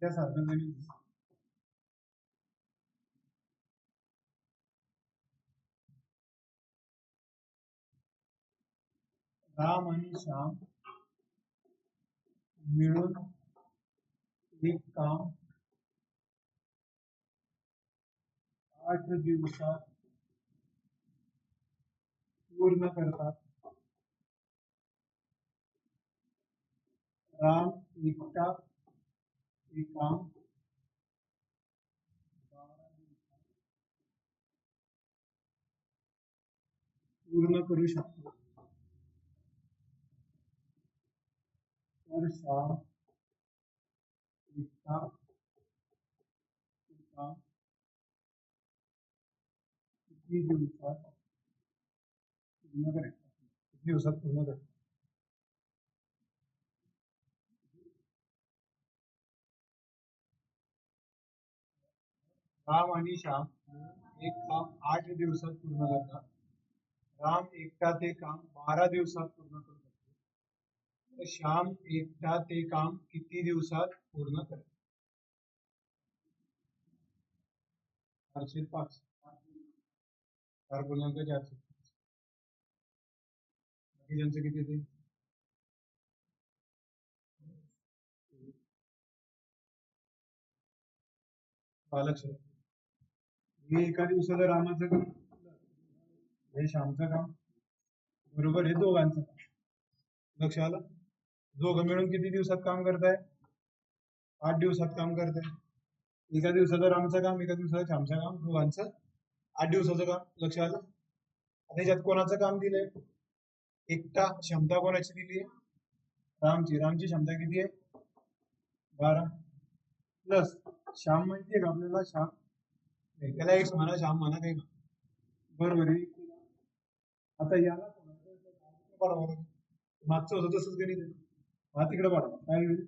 A: त्यासारखं गणित राम आणि श्याम मिळून एक काम 8 दिवसात पूर्ण करतात. राम एकटा एक काम 12 दिवसात पूर्ण करू शकतो तर श्याम एकटा एक काम किती दिवसात पूर्ण करेल? किती दिवसात पूर्ण करेल? राम आणि श्याम एक काम 8 दिवसात पूर्ण करतात. राम एकटा ते काम 12 दिवसात पूर्ण करू शकतो तर श्याम एकटा ते काम किती दिवसात पूर्ण करेल? 405. 4.405. बाकीच्यांचं किती ते? लक्षात. हे एका दिवसाचं रामाचं काम, हे श्यामचं काम, बरोबर हे दोघांचं काम. लक्ष आलं? दोघं मिळून किती दिवसात काम करताय? 8 दिवसात काम करताय. एका दिवसाचं रामचं काम, एका दिवसाचं श्यामचं काम, दोघांचं 8 दिवसाचं काम. लक्ष आलं? आता याच्यात कोणाचं काम दिलंय? एकटा. क्षमता कोणाची दिली आहे? रामची. रामची क्षमता किती आहे? 12 प्लस श्याम माहितीये का आपल्याला? श्याम नाही, त्याला एक म्हणा, श्याम म्हणा काही म्हणा. बरोबर आहे. आता याला पाडवा, मागचं होतं तसंच गणित आहे. हा तिकडे पाडवा, काय होईल?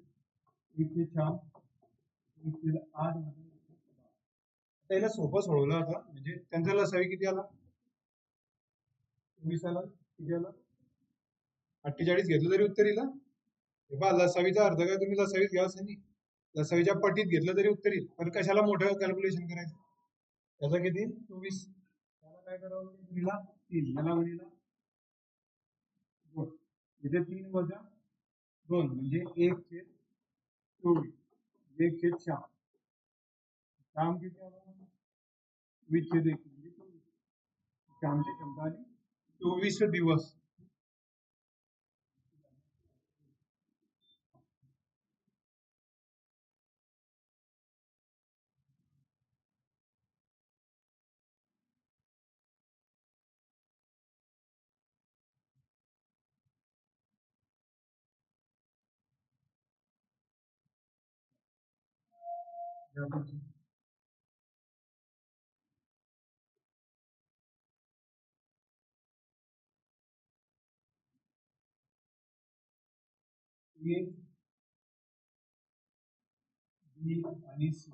A: 1 ते श्याम, 1 ते 8. त्याला सोपं सोडवलं आता, म्हणजे त्यांचा लसावी किती आला? 24 आला. किती आला? 48 घेतलं तरी उत्तर येईल. हे पहा, लसावीचा अर्थ काय? तुम्ही लसावीच घ्या असं नाही, लसावीच्या पटीत घेतलं तरी उत्तर येईल. पण कशाला मोठं कॅल्क्युलेशन करायचं? त्याचा किती? 24. त्याला काय करावं? गुणिला 3. याला गुणिला 2. इथे 3 वजा 2 म्हणजे 1/24. 1/4. श्याम किती आला? 20/1 म्हणजे 24. श्यामची क्षमता आली 24 दिवस. ए, बी आणि सी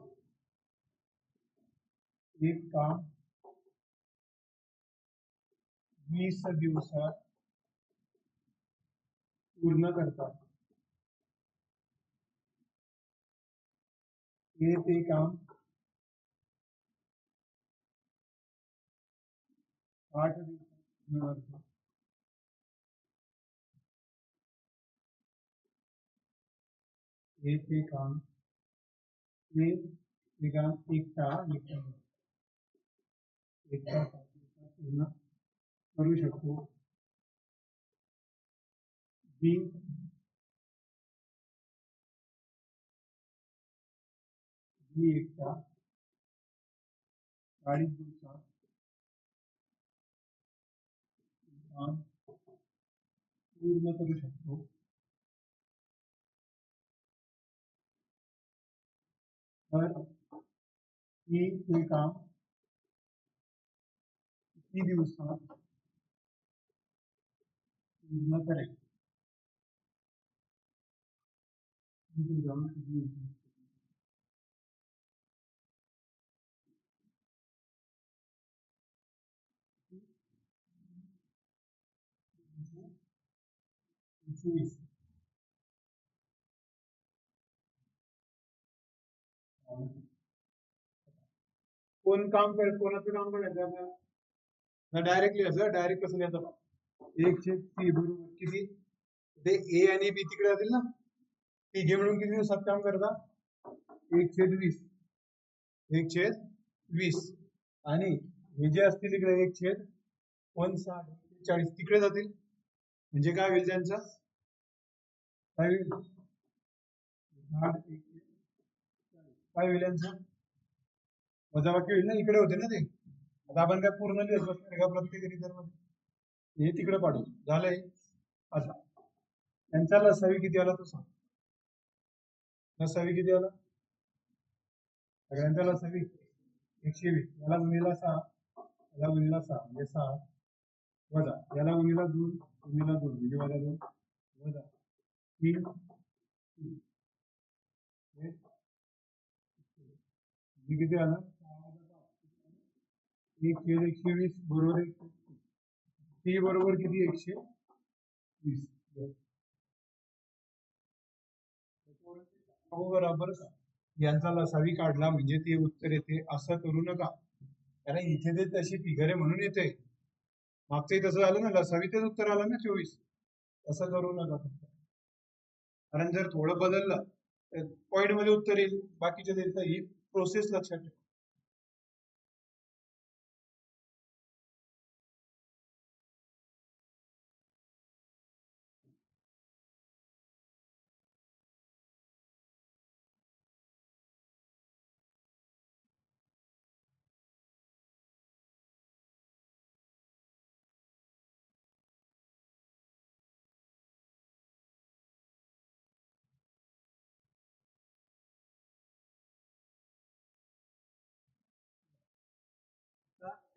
A: एक काम 20 दिवसात पूर्ण करतात. हे ते काम 8 दिवसात करतात. हे ते काम एकटा पूर्ण करू शकतो. बी एकटा 40 दिवसात काम पूर्ण करू शकतो. तर ही ते काम किती दिवसात पूर्ण करेल? कोण काम करेल? कोणाचं काम करायचं आपल्याला? डायरेक्टली असं डायरेक्ट कसं लिहायचं? 1/3 बरोबर किती? ते ए आणि बी तिकडे जातील ना, तिघे मिळून किती दिवसात काम करता? 1/20. 1/20 आणि हे जे असतील इकडे 1/60 तिकडे जातील. म्हणजे काय होईल त्यांचं? काय होईल? काय होईल यांचं? वजाबाकी होईल ना, इकडे होते ना ते. आता आपण काय पूर्ण लिहित बसणार का प्रत्येक रिझल्टमध्ये? हे तिकडे पाडू. झालंय असं. त्यांचा लसावी किती आला तो सांग? लसावी किती आला? सगळ्यांचा लसावी 120. याला गुणिला 6, याला गुणिला 6 म्हणजे 6 वजा याला गुणिला 2 गुणिला 2 म्हणजे वजा 2 वजा 3 किती आलं? 1/120 बरोबर 1. टी बरोबर किती? 120. बरोबर का यांचा लसावी काढला म्हणजे ते उत्तर येते असं करू नका, कारण इथे ते तशी फिगर आहे म्हणून येते. मागचंही तसं झालं ना, लसावी तेच उत्तर आलं ना 24. असं करू नका फक्त, कारण जर थोडं बदललं तर पॉइंट मध्ये उत्तर येईल, बाकीचे देईल. तर ही प्रोसेस लक्षात ठेवा.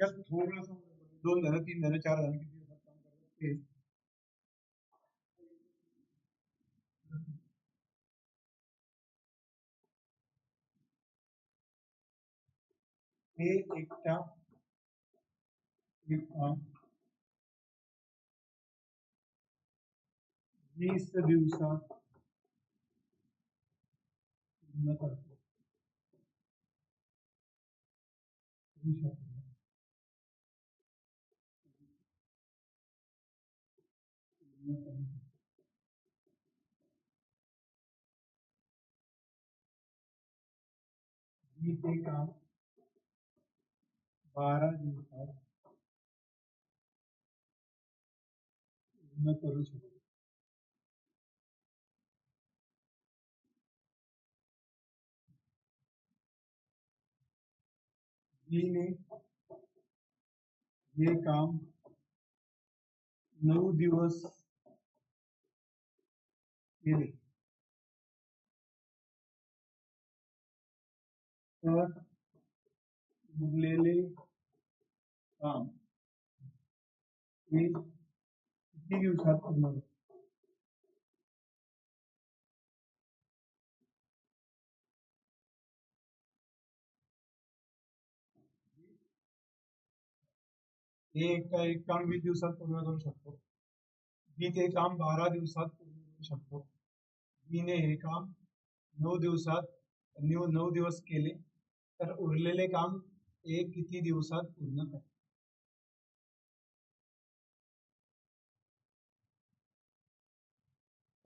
A: त्यात थोडंसं 2 झालं, 3 झालं, 4 झालं, किती दिवसात काम करतात ते. हे एकटा एक काम 20 दिवसात पूर्ण करतो. करू शकतो. पूर्ण करू शकतो. मी ते काम 12 दिवसात पूर्ण करू शकतो. मी हे काम 9 दिवस केले तर उरलेले काम हे किती दिवसात पूर्ण होईल? हे एक काम 20 दिवसात पूर्ण करू शकतो. मी ते काम 12 दिवसात पूर्ण करू शकतो. मीने हे काम 9 दिवसात 9 दिवस केले तर उरलेले काम हे किती दिवसात पूर्ण करेल?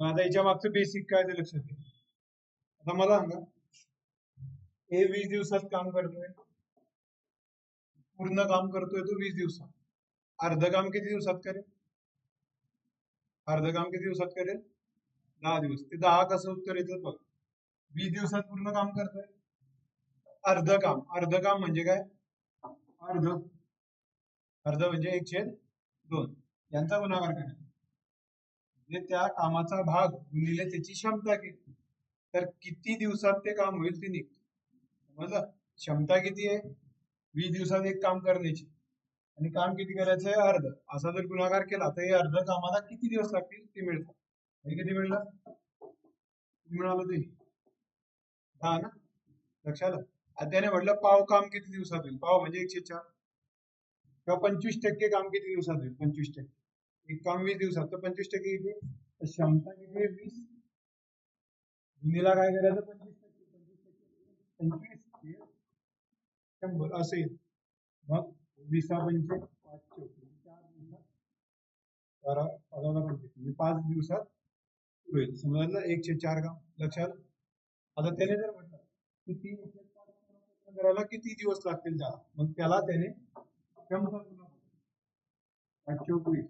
A: आता याच्या मागचं बेसिक काय ते लक्षात घ्या. आता मला सांगा, हे 20 दिवसात काम करतोय, पूर्ण काम करतोय तो 20 दिवसात. अर्ध काम किती दिवसात करेल? अर्ध काम किती दिवसात करेल? 10 दिवस. ते 10 कसं उत्तर येतं बघ. 20 दिवसात पूर्ण काम करतोय, अर्ध काम म्हणजे काय? अर्ध अर्ध म्हणजे 1/2 यांचा गुणाकार करायचा, म्हणजे त्या कामाचा भाग गुणिले त्याची क्षमता किती, तर किती दिवसात ते काम होईल ते निघतं. समजलं? क्षमता किती आहे 20 दिवसात एक काम करण्याची, आणि काम किती करायचं आहे? अर्ध. असा जर गुणाकार केला तर हे अर्ध कामाला किती दिवस लागतील ते मिळतात. हे किती मिळलं? किती मिळालं ते? 10 ना. लक्षात आलं? आता त्याने म्हटलं पाव काम किती दिवसात होईल? पाव म्हणजे 104. किंवा 25% काम किती दिवसात होईल? 25%. एक काम 20 दिवसात, तर 25% किती? तर क्षमता किती आहे? 20. गुणीला काय करायचं? 25%. 25 100 असं येईल. मग 20 पंचे 5 4 दिवसात 12 15 25 म्हणजे 5 दिवसात होईल. समजलं? 1/4 काम. लक्षात? आता त्याने जर म्हटलं की 3/5 करायला किती दिवस लागतील त्याला, मग त्याला त्याने क्षमता गुणा 5/24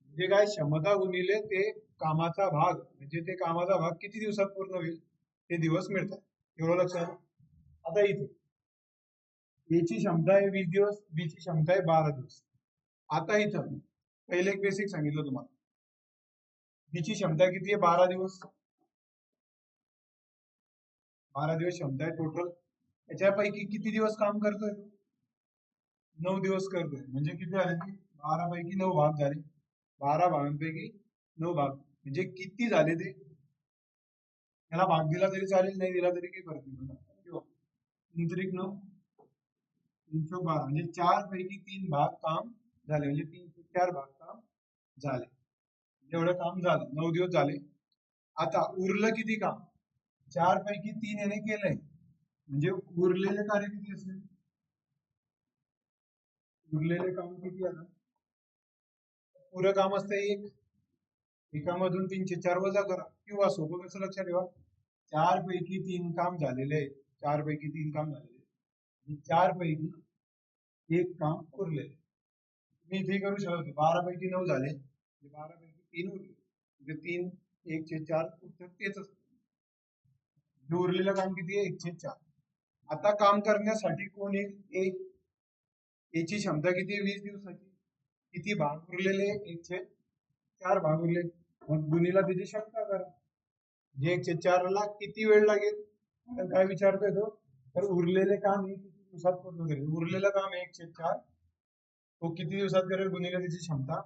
A: म्हणजे काय? क्षमता गुणिले ते कामाचा भाग, म्हणजे ते कामाचा भाग किती दिवसात पूर्ण होईल ते दिवस मिळतात. एवढं लक्षात. आता इथे याची क्षमता आहे 20 दिवस, बी ची क्षमता आहे 12 दिवस. आता इथं पहिले एक बेसिक सांगितलं तुम्हाला, बी ची क्षमता किती आहे? 12 दिवस. 12 दिवस क्षमता आहे टोटल. त्याच्यापैकी किती दिवस काम करतोय? 9 दिवस करतोय. म्हणजे किती झाले? 12 पैकी 9 भाग झाले. 12 भागांपैकी 9 भाग म्हणजे किती झाले ते? त्याला भाग दिला तरी चालेल, नाही दिला तरी काही फरक नाही पडत. 3 9 312 म्हणजे 4 पैकी 3 भाग काम झाले, म्हणजे 3 4 भाग काम झाले. एवढं काम झालं, 9 दिवस झाले. आता उरलं किती काम? 4 पैकी 3 याने केलंय, म्हणजे उरलेले कार्य किती असेल? उरलेले काम किती आता? पुरं काम असतं एकामधून 3 4 वजा करा, किंवा सोपं कसं लक्षात ठेवा, 4 पैकी 3 काम झालेले आहे. 4 पैकी 3 काम झालेले, 4 पैकी 1 काम उरलेले. मी इथे करू शकतो 12 पैकी 9 झाले, 12 पैकी 3 उरले, म्हणजे 3 1/4 उत्तर तेच असतं. उरलेलं काम किती आहे? 1/4. आता काम करण्यासाठी कोण येईल? याची क्षमता किती आहे? 20 दिवसाची. किती भाग उरलेले? 1/4 भाग उरले, मग गुणीला त्याची क्षमता करा. जे 1/4 ला किती वेळ लागेल? काय विचारतोय तो? तर उरलेले काम हे किती दिवसात पूर्ण करेल? उरलेलं काम 1/4, तो किती दिवसात करेल गुणिले त्याची क्षमता?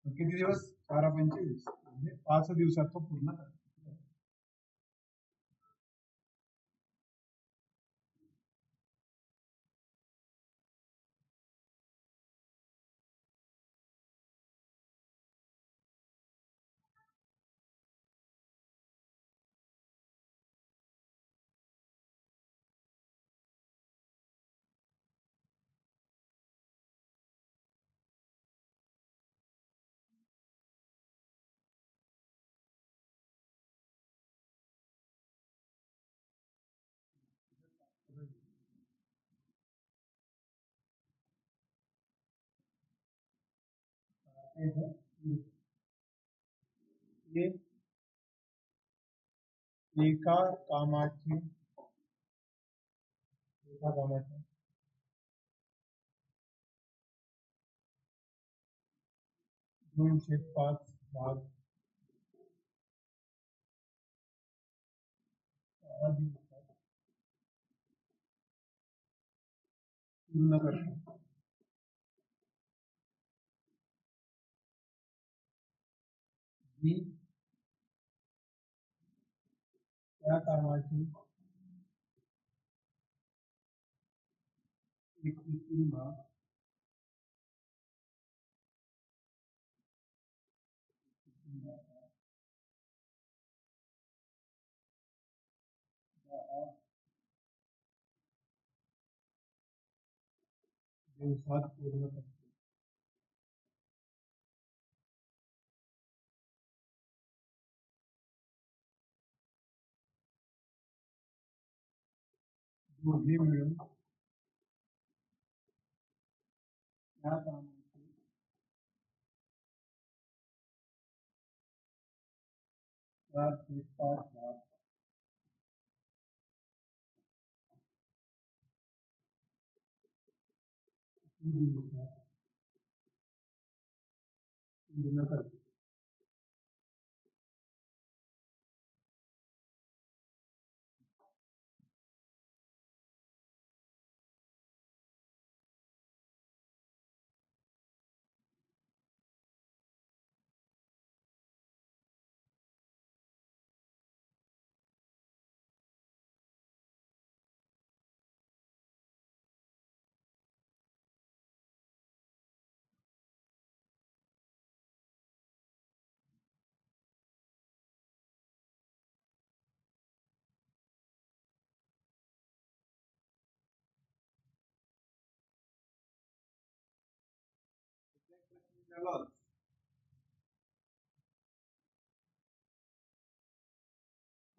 A: किती दिवस? 4 25, म्हणजे 5 दिवसात तो पूर्ण करेल. हे एका कामाचे 2/5 भाग 6 दिवसात पूर्ण करतो. ही त्या कामाची 1/3 भाग दिवसात पूर्ण करतो. दोघे मिळून त्या कामाचे 4 ते 5 भाग दिवसात पूर्ण करतो.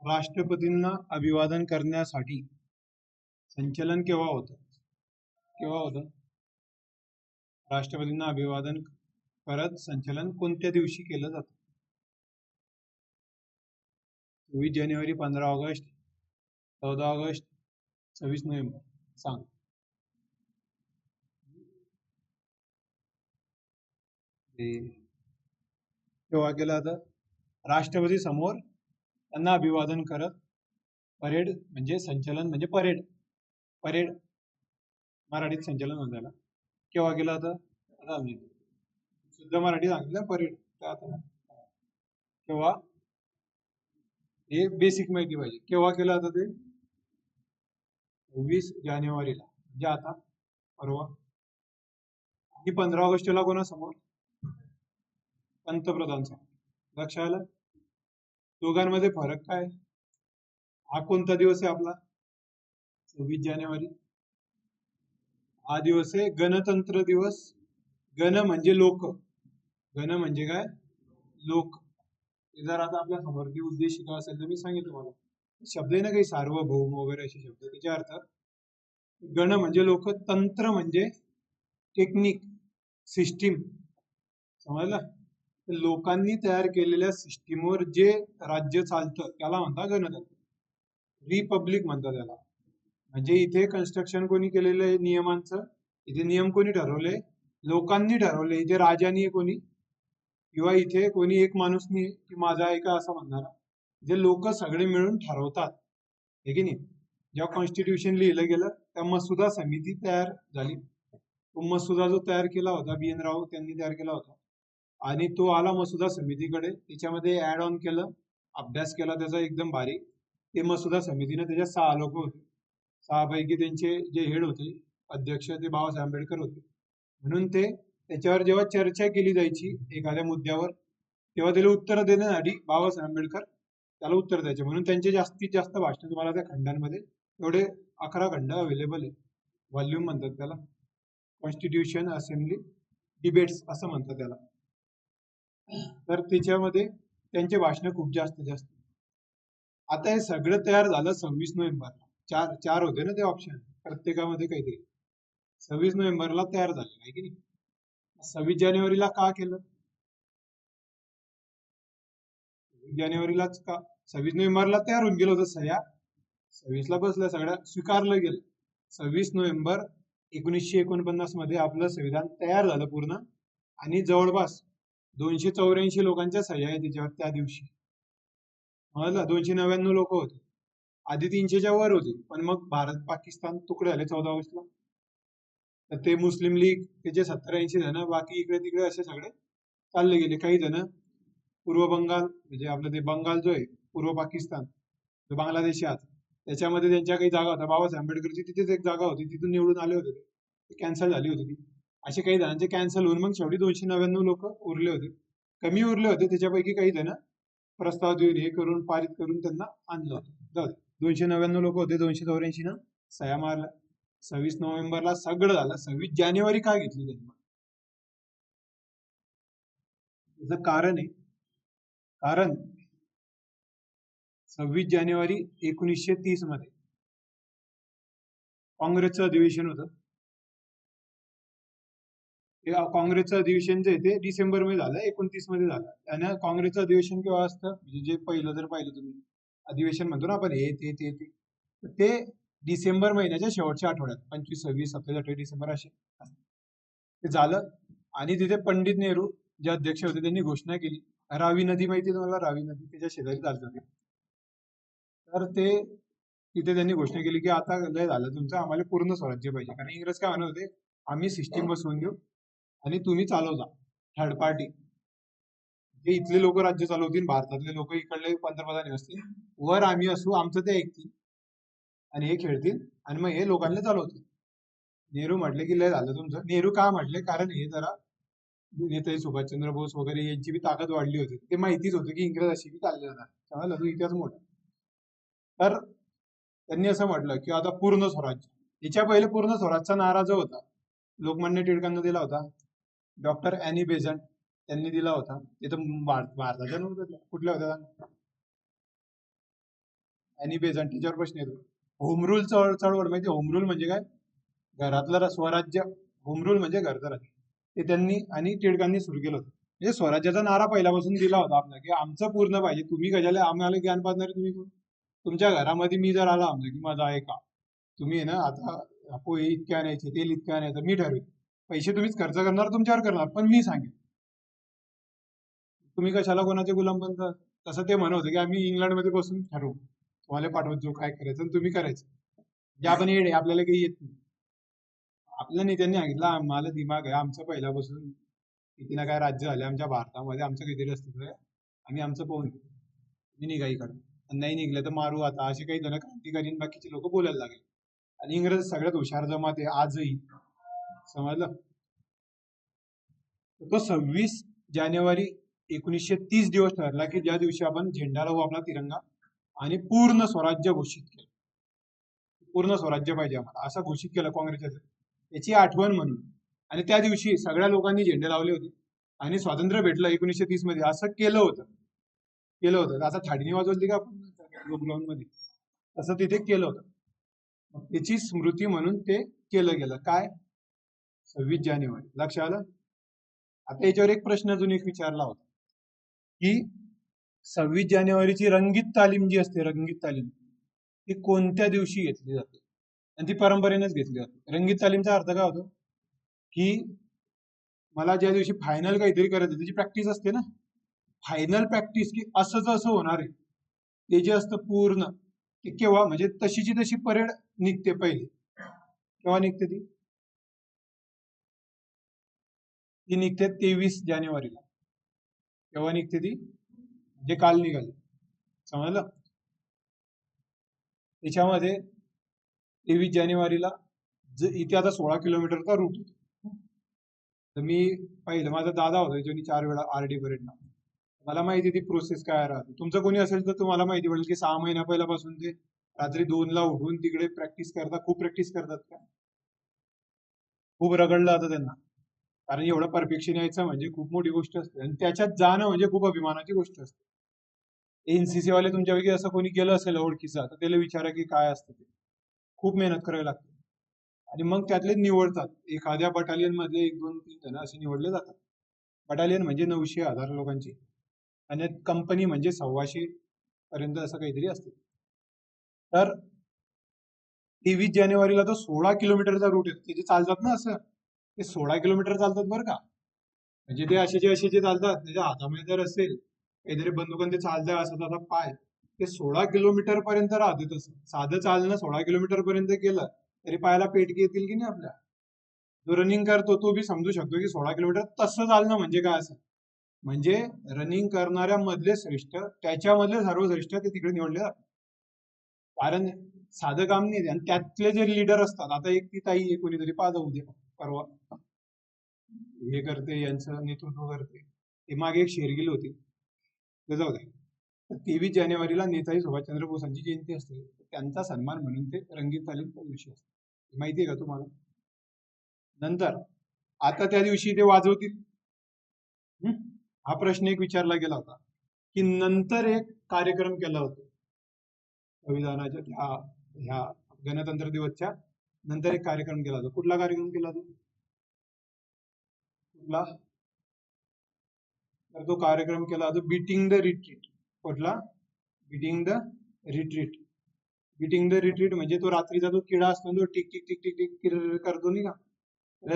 A: राष्ट्रपतींना अभिवादन करण्यासाठी संचलन केव्हा होतं? केव्हा होतं? राष्ट्रपतींना अभिवादन करत संचलन कोणत्या दिवशी केलं जातं? 24 जानेवारी, 15 ऑगस्ट, 14 ऑगस्ट, 26 नोव्हेंबर. सांग. केव्हा केलं जातं? राष्ट्रपती समोर त्यांना अभिवादन करत, परेड म्हणजे संचलन म्हणजे परेड, परेड मराठीत संचलन म्हणतात त्याला. केव्हा केलं जातं? आता आम्ही शुद्ध मराठी सांगितलं परेड. केव्हा? हे बेसिक माहिती पाहिजे. केव्हा केलं जातं ते? 24 जानेवारीला, म्हणजे आता परवा. आणि 15 ऑगस्टला कोणासमोर? पंतप्रधान समोर. लक्ष आलं? दोघांमध्ये फरक काय? हा कोणता दिवस आहे आपला? 26 जानेवारी. हा दिवस आहे गणतंत्र दिवस. गण म्हणजे लोक. गण म्हणजे काय? लोक. जर आता आपल्या समोरची उद्देशिका असेल तर मी सांगितलं तुम्हाला शब्द आहे ना काही सार्वभौम वगैरे असे शब्द, त्याचे अर्थ गण म्हणजे लोक, तंत्र म्हणजे टेक्निक, सिस्टीम. समजलं? तर लोकांनी तयार केलेल्या सिस्टीमवर जे राज्य चालतं त्याला म्हणतात गणतंत्र. रिपब्लिक म्हणतात त्याला. म्हणजे इथे कन्स्ट्रक्शन कोणी केलेलं आहे नियमांचं? इथे नियम कोणी ठरवले? लोकांनी ठरवले. इथे राजानी कोणी, किंवा इथे कोणी एक माणूस नाही की माझा आहे का असं म्हणणार. जे लोक सगळे मिळून ठरवतात, हे की नाही. जेव्हा कॉन्स्टिट्यूशन लिहिलं गेलं त्या मसुदा समिती तयार झाली. तो मसुदा जो तयार केला होता बी एन राव त्यांनी तयार केला होता, आणि तो आला मसुदा समितीकडे. त्याच्यामध्ये ऍड ऑन केलं, अभ्यास केला त्याचा एकदम भारी. ते मसुदा समितीने त्याच्यात 6 लोक होते. 6 पैकी त्यांचे जे हेड होते अध्यक्ष ते बाबासाहेब आंबेडकर होते. म्हणून ते त्याच्यावर जेव्हा चर्चा केली जायची एखाद्या मुद्द्यावर, तेव्हा त्याला उत्तर देण्यासाठी बाबासाहेब आंबेडकर त्याला उत्तर द्यायचे. म्हणून त्यांचे जास्तीत जास्त भाषण तुम्हाला त्या खंडांमध्ये एवढे 11 खंड अवेलेबल आहे. व्हॉल्यूम म्हणतात त्याला, कॉन्स्टिट्यूशन असेंब्ली डिबेट्स असं म्हणतात त्याला. तर त्याच्यामध्ये त्यांचे भाषण खूप जास्त जास्त. आता हे सगळं तयार झालं 26 नोव्हेंबरला. चार होते ना ते ऑप्शन, प्रत्येकामध्ये काहीतरी. 26 नोव्हेंबरला तयार झालं आहे की नाही. 26 जानेवारीला का केलं? 26 जानेवारीलाच का? 26 नोव्हेंबरला तयार होऊन गेलं होतं सह्या, 26 ला बसल्या सगळ्या, स्वीकारलं गेलं. 26 नोव्हेंबर 1949 मध्ये आपलं संविधान तयार झालं पूर्ण, आणि जवळपास 284 लोकांच्या सह्या आहे त्याच्यावर त्या दिवशी. 299 लोक होते. आधी 300च्या वर होते, पण मग भारत पाकिस्तान तुकडे झाले 14 ऑगस्टला. तर ते मुस्लिम लीग त्याचे 70-80 जण, बाकी इकडे तिकडे असे सगळे चालले गेले. काही जण पूर्व बंगाल, म्हणजे आपलं ते बंगाल जो आहे पूर्व पाकिस्तान जो बांगलादेश आहे त्याच्यामध्ये त्यांच्या काही जागा होत्या. बाबासाहेब आंबेडकरची तिथेच एक जागा होती, तिथून निवडून आले होते, ते कॅन्सल झाली होती ती. असे काही जणांचे कॅन्सल होऊन मग शेवटी 299 लोक उरले होते. कमी उरले होते, त्याच्यापैकी काही जण प्रस्ताव देऊन हे करून पारित करून त्यांना आणलं होतं. 299 लोक होते, 284 ना सह्या मारल्या. 26 नोव्हेंबरला सगळं झालं. 26 जानेवारी काय घेतली त्यांनी? त्याचं कारण आहे, कारण 26 जानेवारी 1930 मध्ये काँग्रेसचं अधिवेशन होतं. काँग्रेसचं अधिवेशन जे ते डिसेंबर मध्ये झालं, 29 मध्ये झालं. आणि काँग्रेसचं अधिवेशन केव्हा असतं, म्हणजे जे पहिलं जर पाहिलं तुम्ही अधिवेशन म्हणतो ना आपण, हे ते डिसेंबर महिन्याच्या शेवटच्या आठवड्यात 25, 26, 27, 28 डिसेंबर असे ते झालं. आणि तिथे पंडित नेहरू जे अध्यक्ष होते त्यांनी घोषणा केली. रावी नदी माहिती तुम्हाला? रावी नदी त्याच्या शेजारी चालतं ते. तर ते तिथे त्यांनी घोषणा केली की आता लय झालं तुमचं, आम्हाला पूर्ण स्वराज्य पाहिजे. कारण इंग्रज काय म्हणत होते, आम्ही सिस्टीम बसवून घेऊ आणि तुम्ही चालवता थर्ड पार्टी. जे इथले लोक राज्य चालवतील, भारतातले लोक इकडले पंतप्रधान असतील, वर आम्ही असू, आमचं ते ऐकतील आणि हे खेळतील आणि मग हे लोकांना चालवतील. नेहरू म्हटले की लय झालं तुमचं. नेहरू का म्हटले? कारण हे जरा नेते सुभाषचंद्र बोस वगैरे यांची बी ताकद वाढली होती. ते माहितीच होतं की इंग्रज अशी बी चालले जाणार. समजलं? तो इतिहास मोठा. तर त्यांनी असं म्हटलं की आता पूर्ण स्वराज्य. याच्या पहिले पूर्ण स्वराजचा नारा जो होता लोकमान्य टिळकांना दिला होता, डॉक्टर अॅनी बेझंट त्यांनी दिला होता. ते तर भारताच्या नव्हत्या, कुठल्या होत्या? Annie Besant. त्याच्यावर प्रश्न येतो. होम रूल चळवळ माहिती? होम रूल म्हणजे काय? घरातलं स्वराज्य. होम रूल म्हणजे घरचं राज्य. ते त्यांनी आणि टिळकांनी सुरू केलं होतं. म्हणजे स्वराज्याचा नारा पहिल्यापासून दिला होता आपला की आमचं पूर्ण पाहिजे. तुम्ही कशाला आम्हाला ज्ञान पाजणारे? तुम्ही कोण? तुमच्या घरामध्ये मी जर आला आमचं की माझा आहे का, तुम्ही आहे ना आता पोहे इतक्या आणायचे, तेल इतक्या आणायचं, मी ठरवेन. पैसे तुम्हीच खर्च करणार, तुमच्यावर करणार, पण मी सांगेन. तुम्ही कशाला कोणाचे गुलाम बनता? तसं ते म्हणत होते की आम्ही इंग्लंडमध्ये बसून ठरवू, तुम्हाला पाठवत जो काय करायचं आणि तुम्ही करायचं. जे आपण येडे, आपल्याला काही येत नाही. आपल्या नेत्यांनी सांगितलं आम्हाला दिमाग आहे, आमचं पहिल्यापासून किती ना काय राज्य झाले आमच्या भारतामध्ये, आमचं काहीतरी अस्तित्व आहे, आम्ही आमचं पाहून घेऊ, तुम्ही निघा इकडं. नाही निघलं तर मारू आता, असे काही जण क्रांतिकारी बाकीचे लोक बोलायला लागले. आणि इंग्रज सगळ्यात हुशार जमात आहे आजही. समजलं? तो 26 जानेवारी 1930 दिवस ठरला की ज्या दिवशी आपण झेंडा लावू आपला तिरंगा आणि पूर्ण स्वराज्य घोषित केलं. पूर्ण स्वराज्य पाहिजे आम्हाला असं घोषित केलं काँग्रेसच्या. याची आठवण म्हणून. आणि त्या दिवशी सगळ्या लोकांनी झेंडे लावले होते आणि स्वातंत्र्य भेटलं 1930 मध्ये असं केलं होतं. असं थाळीने वाजवली का आपण लॉकडाऊन मध्ये, तसं तिथे केलं होतं. त्याची स्मृती म्हणून ते केलं गेलं. काय? 26 जानेवारी. लक्ष आलं? आता याच्यावर एक प्रश्न अजून एक विचारला होता की 26 जानेवारीची रंगीत तालीम जी असते, रंगीत तालीम ती कोणत्या दिवशी घेतली जाते? आणि ती परंपरेनेच घेतली जाते. रंगीत तालीमचा अर्थ काय होतो की मला ज्या दिवशी फायनल काहीतरी करायचं त्याची प्रॅक्टिस असते ना, फायनल प्रॅक्टिस की असंच असं होणार आहे ते जे असतं पूर्ण, ते केव्हा म्हणजे तशीची तशी परेड निघते पहिले. केव्हा निघते ती? ती निघते 23 जानेवारीला. केव्हा निघते ती? म्हणजे काल निघाली. समजलं? त्याच्यामध्ये 23 जानेवारीला इथे आता 16 किलोमीटरचा रूट होता. तर मी पाहिलं, माझा दादा होता त्याच्यानी 4 वेळा आरडी परेड. मला माहिती ती प्रोसेस काय राहते. तुमचं कोणी असेल तर तुम्हाला माहिती पडेल की 6 महिन्या पहिल्यापासून ते रात्री 2ला उठून तिकडे प्रॅक्टिस करतात. खूप प्रॅक्टिस करतात का? खूप रगडलं जातं त्यांना, कारण एवढं परफेक्शन यायचं म्हणजे खूप मोठी गोष्ट असते आणि त्याच्यात जाणं म्हणजे खूप अभिमानाची गोष्ट असते. एनसीसी वाले तुमच्यापैकी असं कोणी गेलं असेल ओळखीचा तर त्याला विचारा की काय असतं ते. खूप मेहनत करावी लागते आणि मग त्यातले निवडतात. एखाद्या बटालियन मधले 1, 2, 3 जण असे निवडले जातात. बटालियन म्हणजे 900-1000 लोकांची आणि कंपनी म्हणजे 125 पर्यंत असं काहीतरी असते. तर 23 जानेवारीला तो 16 किलोमीटरचा रूट आहे. ते जे चालतात ना असं, ते 16 किलोमीटर चालतात बरं का. म्हणजे ते असे जे चालतात त्याच्या हातामध्ये जर असेल काहीतरी बंदुकान ते चालतंय असं त्याचा पाय, ते 16 किलोमीटर पर्यंत राहते. तसं साधं चालणं 16 किलोमीटर पर्यंत केलं तरी पायाला पेटके येतील की नाही आपल्या. जो रनिंग करतो तो बी समजू शकतो की 16 किलोमीटर तसं चालणं म्हणजे काय असं. म्हणजे रनिंग करणाऱ्या मधले श्रेष्ठ, त्याच्यामधले सर्वश्रेष्ठ ते तिकडे निवडले जातात. कारण साधं काम नाही. आणि त्यातले जे लीडर असतात, आता एक ती ताई आहे कोणीतरी पाहता उद्या परवा हे करते, यांचं नेतृत्व करते, ते मागे एक शेरगिल होती, ते जाऊ दे. 23 जानेवारीला नेताजी सुभाषचंद्र बोसांची जयंती असते. त्यांचा सन्मान म्हणून ते रंगीत तालीम विषय असतो. माहितीये का तुम्हाला? नंतर आता त्या दिवशी ते वाजवतील. हा प्रश्न एक विचारला गेला होता की नंतर एक कार्यक्रम केला होता संविधानाच्या ह्या गणतंत्र दिवसच्या नंतर एक कार्यक्रम केला होता. कुठला कार्यक्रम केला होता? कुठला? तर तो कार्यक्रम केला होता बीटिंग द रिट्रीट. कुठला? Beating the retreat. Beating the retreat म्हणजे तो रात्रीचा जो किडा असतो तो tick tick tick tick tick करतो नाही का,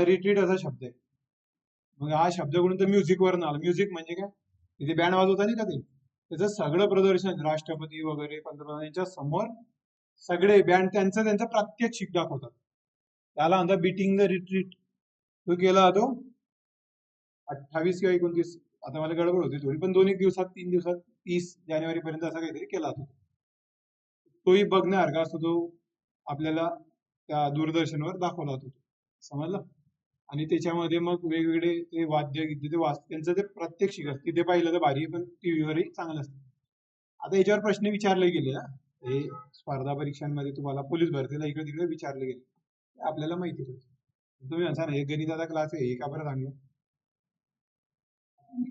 A: रिट्रीट असा शब्द आहे. मग हा शब्द कडून तर म्युझिक वर आला. म्युझिक म्हणजे काय? तिथे बँड वाजवता नाही का ते, त्याचं सगळं प्रदर्शन राष्ट्रपती वगैरे पंतप्रधानांच्या समोर सगळे बँड त्यांचं प्रात्यक्षिक दाखवतात. त्याला म्हणतात बीटिंग द रिट्रीट. तो केला तो 28 किंवा 29, आता मला गडबड होती थोडी, पण 2 एक दिवसात 3 दिवसात 30 जानेवारी पर्यंत असा काहीतरी केला होता. तोही बघण्यासारखा असतो. तो आपल्याला त्या दूरदर्शनवर दाखवला होता. समजलं? आणि त्याच्यामध्ये मग वेगवेगळे ते वाद्य गीते ते त्यांचं ते प्रात्यक्षिक असतं. तिथे पाहिलं तर भारी, पण टीव्हीवरही चांगलं असतं. आता याच्यावर प्रश्न विचारले गेले ना, हे स्पर्धा परीक्षांमध्ये तुम्हाला पोलीस भरतीला इकडे तिकडे विचारले गेले, आपल्याला माहिती पाहिजे. तुम्ही म्हणता ना हे गणिताचा क्लास आहे, हे का बरं सांगलं?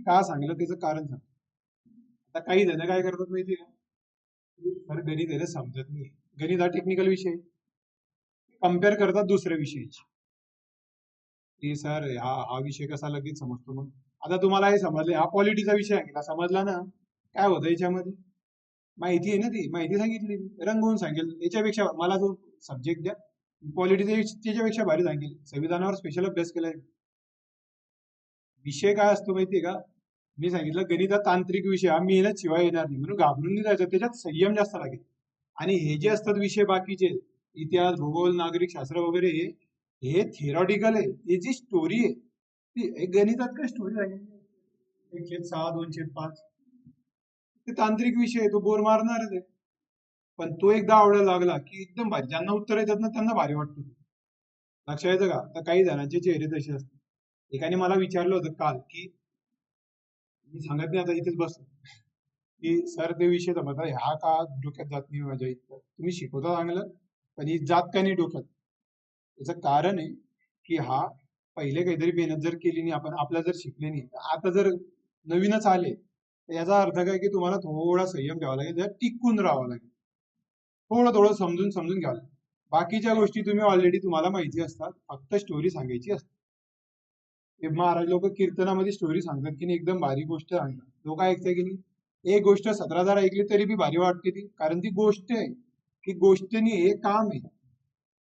A: का सांगलं त्याचं कारण सांग. आता काही जण काय करतात माहिती आहे का, गणित आहे समजत नाही. गणित हा टेक्निकल विषय, कम्पेअर करतात दुसऱ्या विषयाची की सर हा हा विषय कसा लगेच समजतो. मग आता तुम्हाला हे समजले, हा पॉलिटीचा विषय आहे, समजला ना? काय होतं याच्यामध्ये? माहिती आहे ना, ती माहिती सांगितली रंगवून सांगेल. याच्यापेक्षा मला जो सब्जेक्ट द्या पॉलिटीचा त्याच्यापेक्षा भारी सांगेल. संविधानावर स्पेशल अभ्यास केलाय. विषय काय असतो माहितीये का? मी सांगितलं गणित हा तांत्रिक विषय, हा मेहनत शिवाय येणार नाही, म्हणून घाबरून नाही जायचं. त्याच्यात संयम जास्त लागेल. आणि हे जे असतात विषय बाकीचे इतिहास, भूगोल, नागरिक शास्त्र वगैरे, हे थेरॉटिकल आहे. हे जी स्टोरी आहे ती गणितात काय स्टोरी सांगितली 1/6 2/5, ते तांत्रिक विषय आहे, तो बोर मारणारच आहे. पण तो एकदा आवडायला लागला की एकदम भारी. ज्यांना उत्तर येतात ना त्यांना भारी वाटतं. लक्षात येतं का? तर काही जणांचे चेहरे तसे असतात. एकाने मला विचारलं होतं काल की मी सांगत नाही आता इथेच बस की सर ते विषय जमत ह्या का डोक्यात जात नाही माझ्या इथं. तुम्ही शिकवता चांगलं, पण ही जात का नाही डोक्यात? त्याचं कारण आहे की हा पहिले काहीतरी मेहनत जर केली नाही आपण, आपल्या जर शिकले नाही, आता जर नवीनच आले तर याचा अर्थ काय की तुम्हाला थोडा संयम ठेवावा लागेल, जरा टिकून राहावं लागेल, थोडं थोडं समजून समजून घ्यावं लागेल. बाकीच्या गोष्टी तुम्ही ऑलरेडी तुम्हाला माहिती असतात, फक्त स्टोरी सांगायची असते. ते महाराज लोक कीर्तनामध्ये स्टोरी सांगतात की नाही, एकदम भारी गोष्ट सांगतात, लोक ऐकताय की नाही? एक गोष्ट 17,000 ऐकली तरी बी भारी वाटते ती, कारण ती गोष्ट आहे. की गोष्टनी हे काम आहे,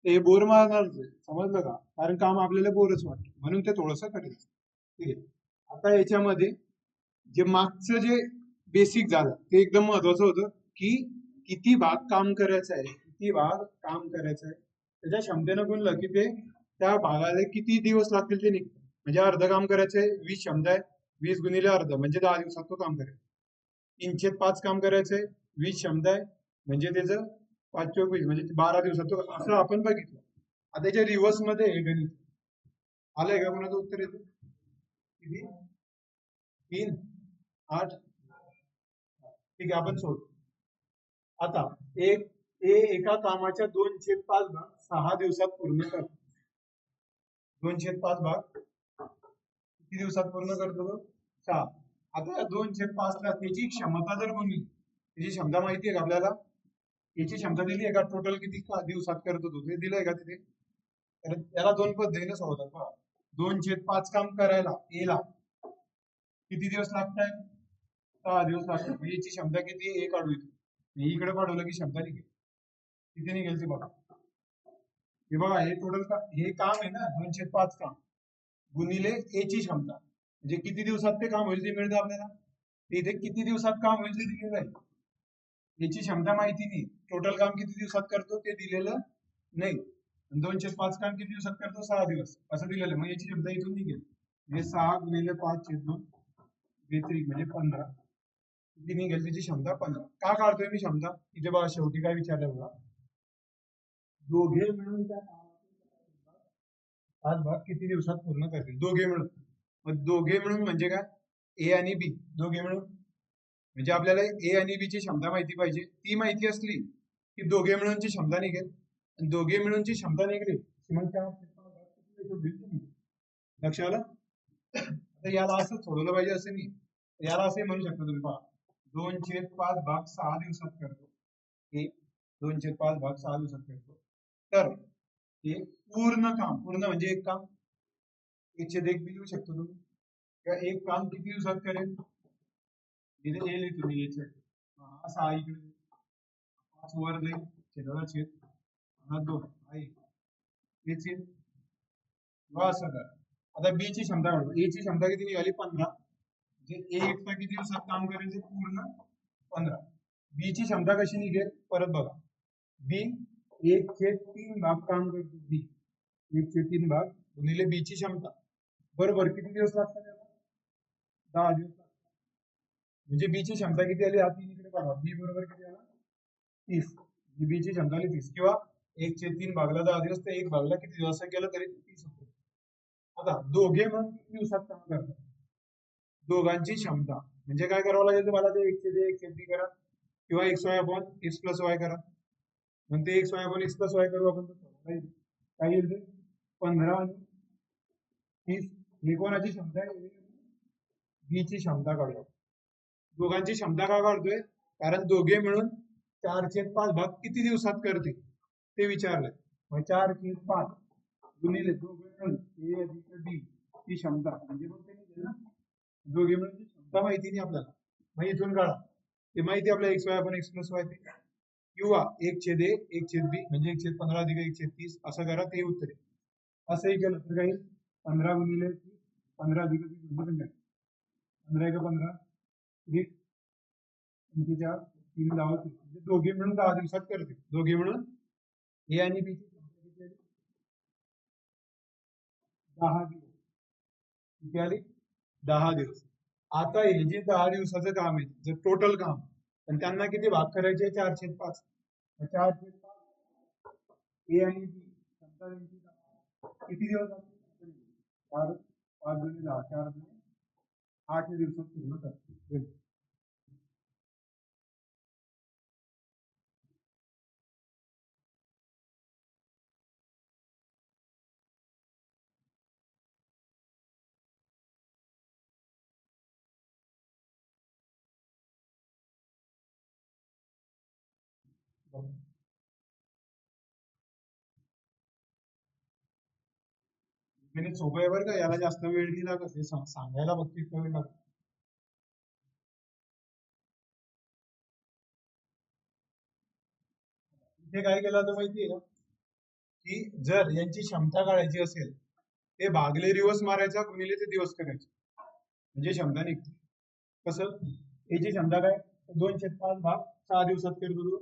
A: ते बोर मारणार समजलं का? कारण काम आपल्याला बोरच वाटतं, म्हणून ते थोडस कठीण असतं. ठीक आहे. आता याच्यामध्ये जे मागचं जे बेसिक झालं ते एकदम महत्वाचं होतं की किती भाग काम करायचं आहे, किती भाग काम करायचं आहे, त्याच्या क्षमतेनं गुणलं की ते त्या भागाला किती दिवस लागतील ते निघतं. म्हणजे अर्ध काम करायचंय, 20 क्षमता आहे, 20 गुणिले अर्ध म्हणजे 10 दिवसात तो काम करेल. 305 काम करायचंय, 20 क्षमता आहे, म्हणजे त्याचं 5 × 20 म्हणजे 12 दिवसात तो, असं आपण बघितलं. आता त्याच्या रिव्हर्स मध्ये हे गणित आलंय का? कोणाचं उत्तर येतं किती? 3, 8. ठीक आहे, आपण सोडतो. आता एका कामाच्या 2/5 भाग 6 दिवसात पूर्ण करतो. 2/5 भाग किती दिवसात पूर्ण करतो तो? 6. आता या 2/5 ला त्याची क्षमता जर म्हणली, त्याची क्षमता माहिती आहे का आपल्याला? याची क्षमता दिली आहे का? टोटल किती दिवसात करतो तो ते दिलंय का तिथे? तर त्याला दोन पद्धतीने सोडवतात बघा. 2/5 काम करायला एला किती दिवस लागतात? 6 दिवस लागतात. म्हणजे याची क्षमता किती आहे? 1 काढू इथे, इकडे काढवलं की क्षमता निघेल. किती निघेल ते बघा. हे बघा, हे टोटल हे काम आहे ना, 2/5 काम गुणिले ए ची क्षमता, म्हणजे किती दिवसात ते काम होईल ते मिळतं आपल्याला. इथे किती दिवसात काम होईल ते दिलेलं आहे. याची क्षमता माहिती नाही, टोटल काम किती दिवसात करतो ते दिलेलं नाही. 2/5 काम किती दिवसात करतो? 6 दिवस असं दिलेलं. मग याची क्षमता इथून निघेल, म्हणजे 6 गुणिले 5/2 बेत्रिक म्हणजे 15. किती निघेल त्याची क्षमता? 15. का काढतोय मी क्षमता? इथे बघा शेवटी काय विचारलं बघा, दोघे मिळून त्या 5 भाग किती दिवसात पूर्ण करतील? दोघे मिळून. मग दोघे मिळून म्हणजे काय? ए आणि बी दोघे मिळून, म्हणजे आपल्याला ए आणि बी ची क्षमता माहिती पाहिजे. ती माहिती असली की दोघे मिळूनची क्षमता निघेल, आणि दोघे मिळूनची क्षमता निघली की मग त्या लक्ष आलं? तर याला असं सोडवलं पाहिजे असं नाही, याला असे म्हणू शकता तुम्ही पहा, 2/5 भाग 6 दिवसात करतो. हे 2/5 भाग 6 दिवसात करतो, तर हे पूर्ण काम, पूर्ण म्हणजे एक काम, 1/1 बी लिहू शकतो तुम्ही, किंवा एक काम किती दिवसात करेल इथे हे लिहितो मी याच्यात. असा इकडे 5 वर जाईल, छेदाला छेद, हा 2 आहे याची असं करा. आता बी ची क्षमता काढू. ए ची क्षमता किती निघाली? 15. म्हणजे ए एकटा किती दिवसात काम करेल? ते पूर्ण 15. बी ची क्षमता कशी निघेल? परत बघा, बी 1/3 भाग काम करतो. बी 1/3 भाग गुणिले बी ची क्षमता बरोबर किती दिवस लागतात त्याला? 10 दिवस लागतात. म्हणजे बी ची क्षमता किती आली? हा 3 इकडे काढा. बी बरोबर किती आला? 30. बी ची क्षमता आली 30, किंवा 1/3 भागला 10 दिवस, तर 1 भागला किती दिवस असं केलं तरी 30 होतं. आता दोघे मग किती दिवसात काम करतात? दोघांची क्षमता म्हणजे काय करावं लागेल तुम्हाला? ते 1/1 करा, किंवा x/y करा. मग ते x/y करू आपण, काय येईल ते? 15 आणि 30. ही कोणाची क्षमता आहे? बी ची क्षमता काढूया. दोघांची क्षमता का काढतोय? कारण दोघे मिळून 4/5 भाग किती दिवसात करते ते विचारलंय. मग 4/5 गुणिले दोघे मिळून ए अधिक बी ची क्षमता, म्हणजे मग ते निघेल ना, दोघे मिळून क्षमता माहिती नाही आपल्याला, मग इथून काढा. ते माहिती आपल्याला x/y ते, किंवा 1/a 1/b म्हणजे 1/15 अधिक 1/30 असं करा, ते उत्तर आहे. असंही केलं तर काही 15 गुणिले 15 अधिक 30 म्हणजे 15 × 15 4 3 10 म्हणजे दोघे मिळून 10 दिवसात करते. दोघे मिळून ए आणि बी ची 10 दिवस किती आली? 10 दिवस. आता हे जे 10 दिवसाचं काम आहे, जे टोटल काम, पण त्यांना किती भाग करायचे? 4/5. 4/5 ए आणि बी किती दिवस? 4 5 गुणिले 10 4 8 दिवसात पूर्ण करतो. गणित सोपं आहे बरं का, याला जास्त वेळ नाही लागत, हे सांगायला फक्त इतका वेळ लागतो. इथे काय केलं होतं माहितीये का, की जर यांची क्षमता काढायची असेल, ते भागले रिवर्स मारायचा, गुणिले ते दिवस करायचे, म्हणजे क्षमता निघते. कसं, याची क्षमता काय, 2/5 भाग 6 दिवसात करतो तो,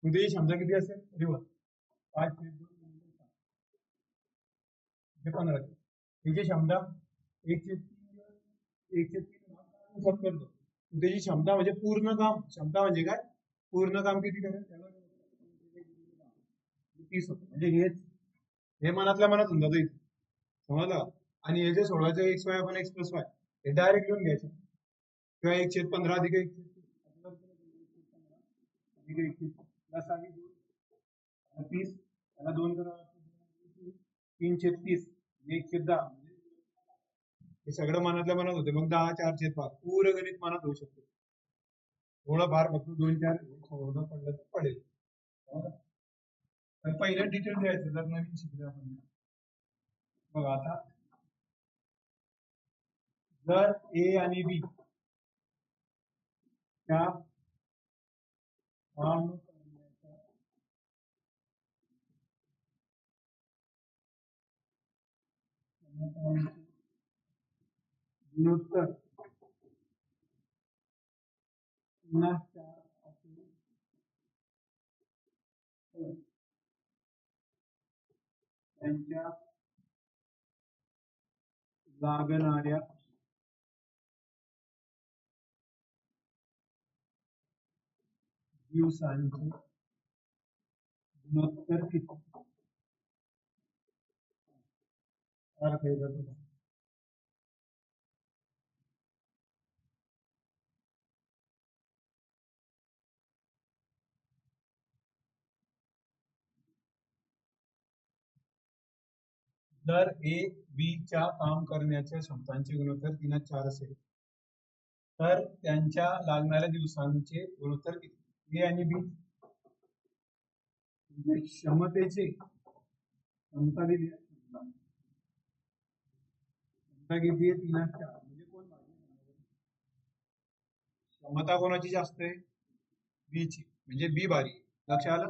A: मग त्याची क्षमता किती असेल, रिवर्स 5/2 15. त्याची क्षमता 1/3 भाग 6 दिवसात करतो, त्याची क्षमता म्हणजे पूर्ण काम, क्षमता म्हणजे काय, पूर्ण काम किती करेल त्याला 30 होतं. म्हणजे हे मनातल्या मनात होऊन जातं इथे, समजलं. आणि हे जे सोडवायचं x y आपण x प्लस वाय, हे डायरेक्ट लिहून घ्यायचं, किंवा 1/15 अधिक 1/30 त्याला 2 करा, 3/30 1/10. हे सगळं मनातल्या मनात होते, मग 10 4/5 पूर्ण गणित मनात होऊ शकते. थोडंफार फक्त 2-4 सोडवणं पडलं तर पडेल. तर पहिलं डिटेल द्यायचं जर नवीन शिकले आपण. बघा आता, जर ए आणि बी च्या काम करण्याच्या गुणोत्तर 4 असेल तर त्यांच्या लागणाऱ्या दिवसांचे गुणोत्तर किती, अर्थ आहे का तुला? जर ए बी च्या काम करण्याच्या क्षमतांचे गुणोत्तर 3/4 असेल तर त्यांच्या लागणाऱ्या दिवसांचे गुणोत्तर किती. ए आणि बी क्षमतेचे, क्षमता दिली आहे, क्षमता किती आहे 3/4, म्हणजे कोण क्षमता कोणाची जास्त आहे, बी ची, म्हणजे बी भारी. लक्षात आलं.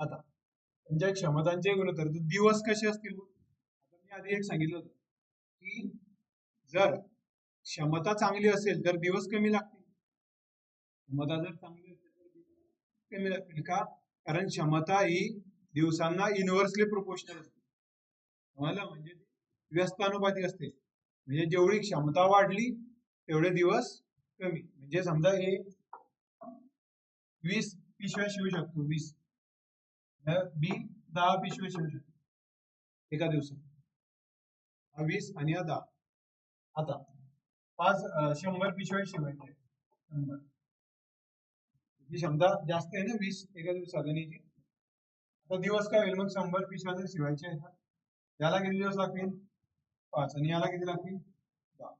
A: आता त्यांच्या क्षमतांचे गुणोत्तर दिवस कसे असतील, आता मी आधी एक सांगितलं होतं की जर क्षमता चांगली असेल तर दिवस कमी लागतील, क्षमता जर चांगली असेल तर दिवस कमी लागतील. का, कारण क्षमता ही दिवसांना इनव्हर्सली प्रोपोर्शनल असते, म्हणजे व्यस्तानुपाती असते. म्हणजे जेवढी क्षमता वाढली तेवढे दिवस कमी. म्हणजे समजा हे 20 पिशव्या शिवू शकतो, 20 बी 10 पिशव्या शिवू शकतो एका दिवसात, 20 आणि 10. आता 100 पिशव्या शिवायच्या, 100 ही क्षमता जास्त आहे ना, 20 एका दिवसात. आणि आता दिवस काय होईल मग, 100 पिशव्या जर शिवायच्या आहेत, याला किती दिवस लागतील, 5, आणि याला किती लागतील, 10.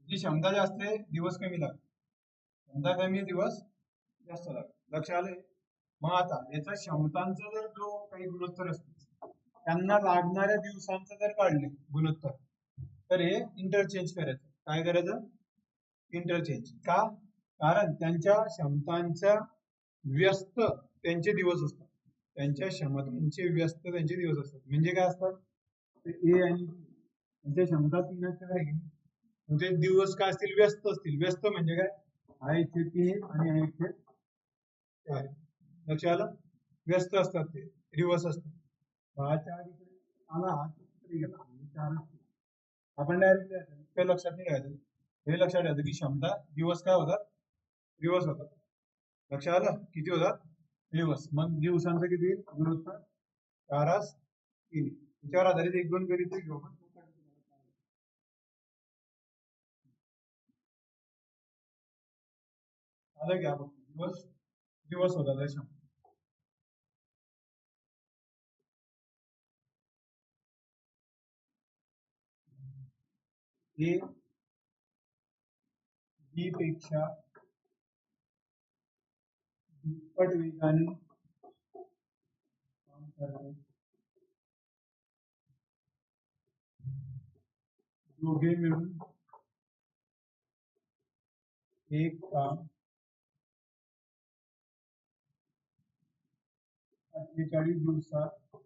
A: जी क्षमता जास्त आहे दिवस कमी लागतील, क्षमता कमी दिवस जास्त लागतील. लक्षात आलंय. मग आता याचा क्षमतांचा जर जो काही गुणोत्तर असतो, त्यांना लागणाऱ्या दिवसांचं जर काढले गुणोत्तर, तर हे इंटरचेंज करायचं. काय करायचं, इंटरचेंज. का, कारण त्यांच्या क्षमतांच्या व्यस्त त्यांचे दिवस असतात, त्यांच्या क्षमतांचे व्यस्त त्यांचे दिवस असतात. म्हणजे काय असतात, ए आणि त्यांच्या क्षमता 3/4 आहे, म्हणजे दिवस काय असतील, व्यस्त असतील. व्यस्त म्हणजे काय, हा 1/3 आणि हा 1/4. लक्षात आलं. व्यस्त असतात ते, दिवस असतात. 4 इकडे आला, 4 गेला, 4 आपण डायरेक्ट ते लक्षात नाही घ्यायचं. हे लक्षात ठेवायचं की क्षमता दिवस काय होतात, दिवस होतात. लक्षात आलं, किती होतात, दिवस. मग दिवसांचं किती गुणोत्तर 4/3. त्याच्यावर आधारित 1-2 गणित घेऊ आपण. आलं घ्या फक्त दिवस दिवस होता त्याच्या ए बी पेक्षा दुप्पट वेगाने काम करते दोघे मिळून एक काम 48 दिवसात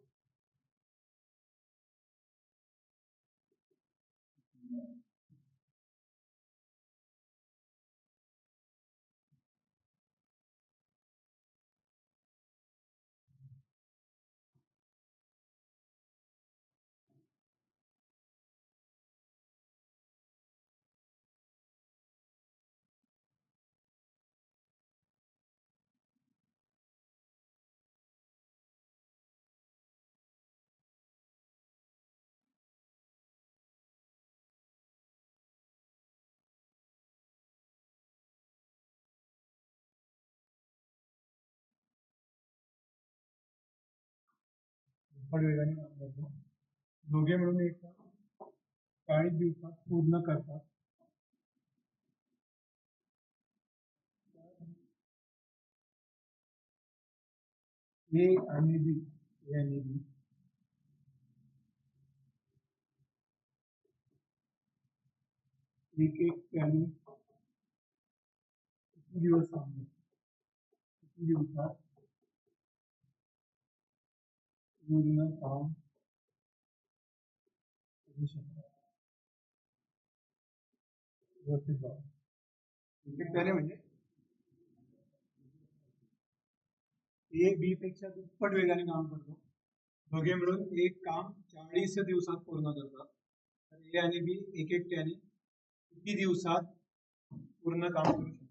A: दुप्पट वेगाने काम करतो दोघे मिळून एक काम 40 दिवसात पूर्ण करतात ए आणि बी एक एक त्याने किती दिवस काम किती दिवसात पूर्ण काम करू शकतात व्यवस्थित बघा एक एक त्याने म्हणजे ए बी पेक्षा दुप्पट वेगाने काम करतो दोघे मिळून एक काम 40 दिवसात पूर्ण करतात तर ए आणि बी एक एकट्याने किती दिवसात पूर्ण काम करू शकतात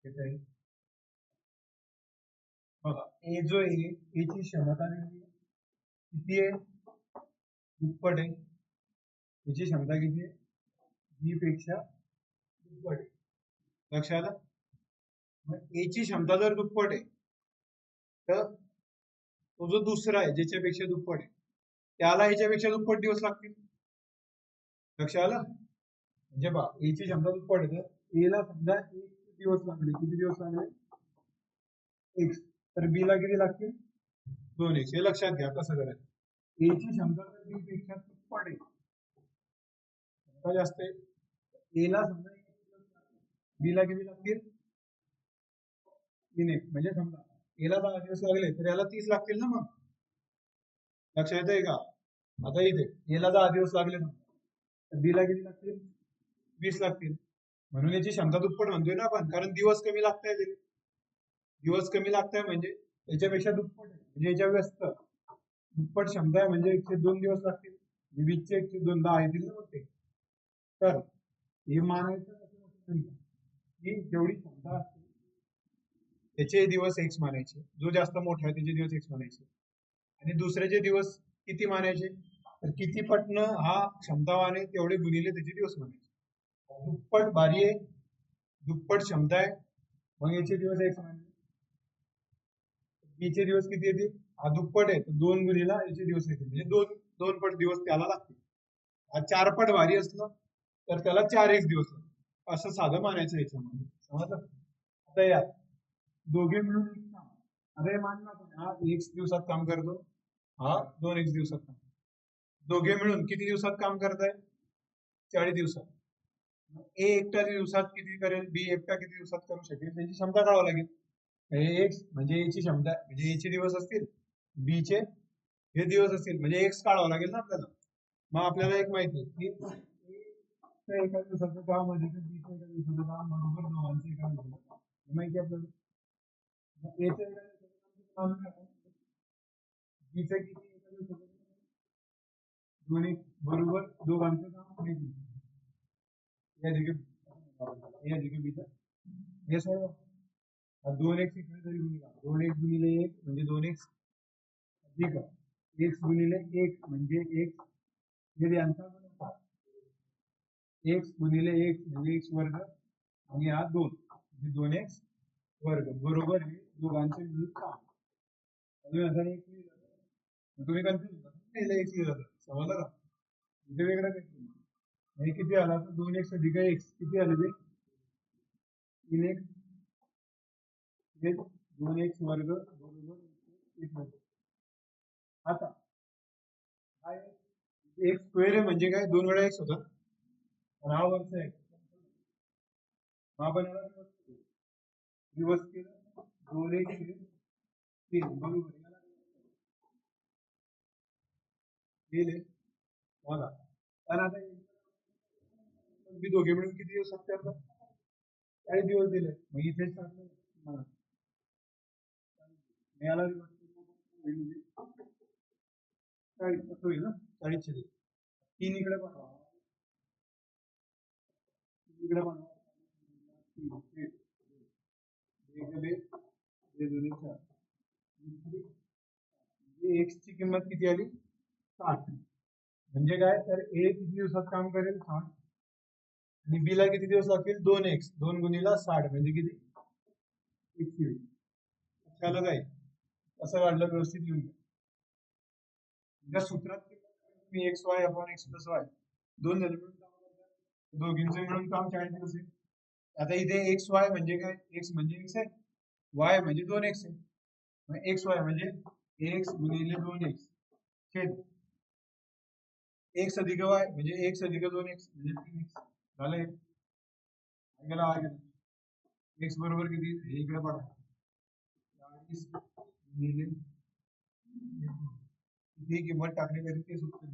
A: आहे बघा ए जो आहे एची क्षमता किती आहे दुप्पट आहे याची क्षमता किती आहे बी पेक्षा दुप्पट आहे लक्षात आलं मग एची क्षमता जर दुप्पट आहे तर तो जो दुसरा आहे ज्याच्यापेक्षा दुप्पट आहे त्याला याच्यापेक्षा दुप्पट दिवस लागतील लक्षात आलं म्हणजे बा एची क्षमता दुप्पट आहे तर एला समजा 1 दिवस लागले किती दिवस लागले एक्स तर बी ला किती लागतील 2x हे लक्षात घ्या कसं करायचं एची क्षमता जर बी पेक्षा दुप्पट आहे क्षमता जास्त आहे एला समजा बी ला किती लागतील 3x म्हणजे समजा एला 10 दिवस लागले तर याला 30 लागतील ना मग लक्षात येतंय का आता इथे एला 10 दिवस लागले ना तर बी ला किती लागतील 20 लागतील म्हणून याची क्षमता दुप्पट म्हणतोय ना आपण कारण दिवस कमी लागताय तरी दिवस कमी लागताय म्हणजे याच्यापेक्षा दुप्पट आहे म्हणजे याच्या व्यस्त दुप्पट क्षमता आहे म्हणजे 102 दिवस लागतील 20चे 102 10 येतील ना मग ते तर हे मानायचं कसं की जेवढी क्षमता असते त्याचे दिवस एक्स मानायचे जो जास्त मोठा आहे त्याचे दिवस एक्स मानायचे आणि दुसऱ्याचे दिवस किती मानायचे तर किती पटनं हा क्षमतावान आहे तेवढे गुणिले त्याचे दिवस मानायचे दुप्पट भारी आहे दुप्पट क्षमता आहे मग याचे दिवस एक्स मानले बीचे दिवस किती येतील हा दुप्पट आहे तर 2 गुणिला याचे दिवस येतील म्हणजे दोन पट दिवस त्याला लागतील हा 4 पट भारी असलं तर त्याला 4x दिवस लागतील असं साधं मानायचं याच्यामध्ये समजलं आता या दोघे मिळून एक काम अरे मान ना हा x दिवसात काम करतो हा 2x दिवसात काम दोघे मिळून किती दिवसात काम करताय 40 दिवसात ए एकट्या दिवसात किती करेल बी एकटा किती दिवसात करू शकेल त्याची क्षमता काढावं लागेल एक्स म्हणजे याची क्षमता म्हणजे याचे दिवस असतील बी चे हे दिवस असतील म्हणजे एक्स काढावं लागेल ना आपल्याला मग आपल्याला एक माहिती आहे की A एका दिवसाचं काम अधिक B एका दिवसाचं काम बरोबर दोघांचं एका दिवसाचं काम हे माहिती आहे आपल्याला. मग A चं एका दिवसाचं काम काय आहे? B चं किती एका दिवसाचं दोन्ही बरोबर दोघांचं काम माहिती आहे. A अधिक B चं हे सर्व 2x इकडे जरी गुणिला 2x गुणिले 1 म्हणजे 2x अधिक x गुणिले 1 म्हणजे x हे यांचा गुणाकार x गुणिले x म्हणजे x वर्ग आणि हा 2 म्हणजे 2x वर्ग बरोबर हे दोघांचे मिळून काम. अजून असं एक तुम्ही कन्फ्युज होता x लिहिलं समजलं का? इथे वेगळं काही नाही. किती आला तर 2x अधिक x किती आले ते 3x 2x वर्ग बरोबर 1 वर्ग. आता हा एक स्क्वेअर आहे म्हणजे काय 2 वेळा x होता आणि हा वरचा आहे हा पण दिवस केलं 2x 3 बरोबर लिहिले बघा. आणि आता मी दोघे मिळून किती दिवस असते आता 40 दिवस दिले मग इथेच टाकलं याला 40 कसं होईल ना 40 चे 3 इकडे बनवा इकडे बनवा एक्स ची किंमत किती आली 60 म्हणजे काय तर ए किती दिवसात काम करेल 60 आणि बी ला किती दिवस लागतील 2x 2 गुणिला 60 म्हणजे किती 120. लक्षात काय कसं काढलं व्यवस्थित लिहून घ्या. सूत्रात तुम्ही x Y upon x plus y दोन झाले मिळून काम करतात दोघींचे मिळून काम 40 दिवस आहे. आता इथे एक्स वाय म्हणजे काय एक्स म्हणजे एक्स आहे वाय म्हणजे 2x आहे मग एक्स वाय म्हणजे एक्स गुणिले 2x छेद एक्स अधिक वाय म्हणजे एक्स अधिक 2x म्हणजे 3x झालंय. गेला एक्स बरोबर किती हे इकडे पडा 40 गुणिले ही किंमत टाकण्यासाठी तेच उत्तर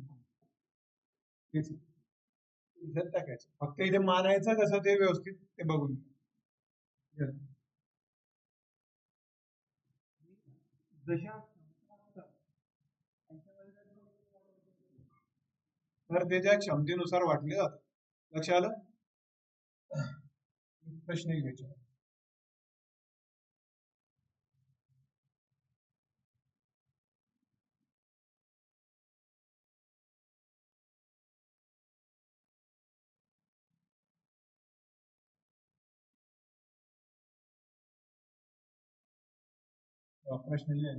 A: तेच इथं टाकायचं फक्त इथे मानायचं कसं ते व्यवस्थित ते बघून जशा तर त्याच्या क्षमतेनुसार वाटले जातात. लक्ष आलं प्रश्न घ्यायचा प्रश्न लिहा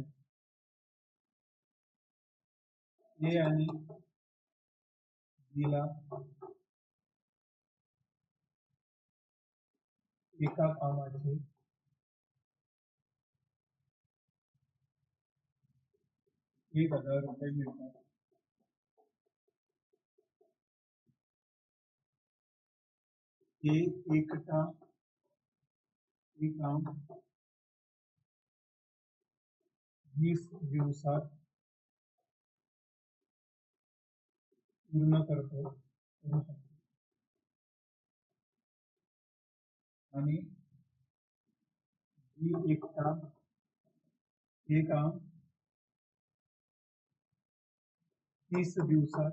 A: ए आणि बी ला एका कामाचे 1000 रुपये मिळतात. हे एकटा हे काम 20 दिवसात पूर्ण करतो आणि ही एकटा हे काम 30 दिवसात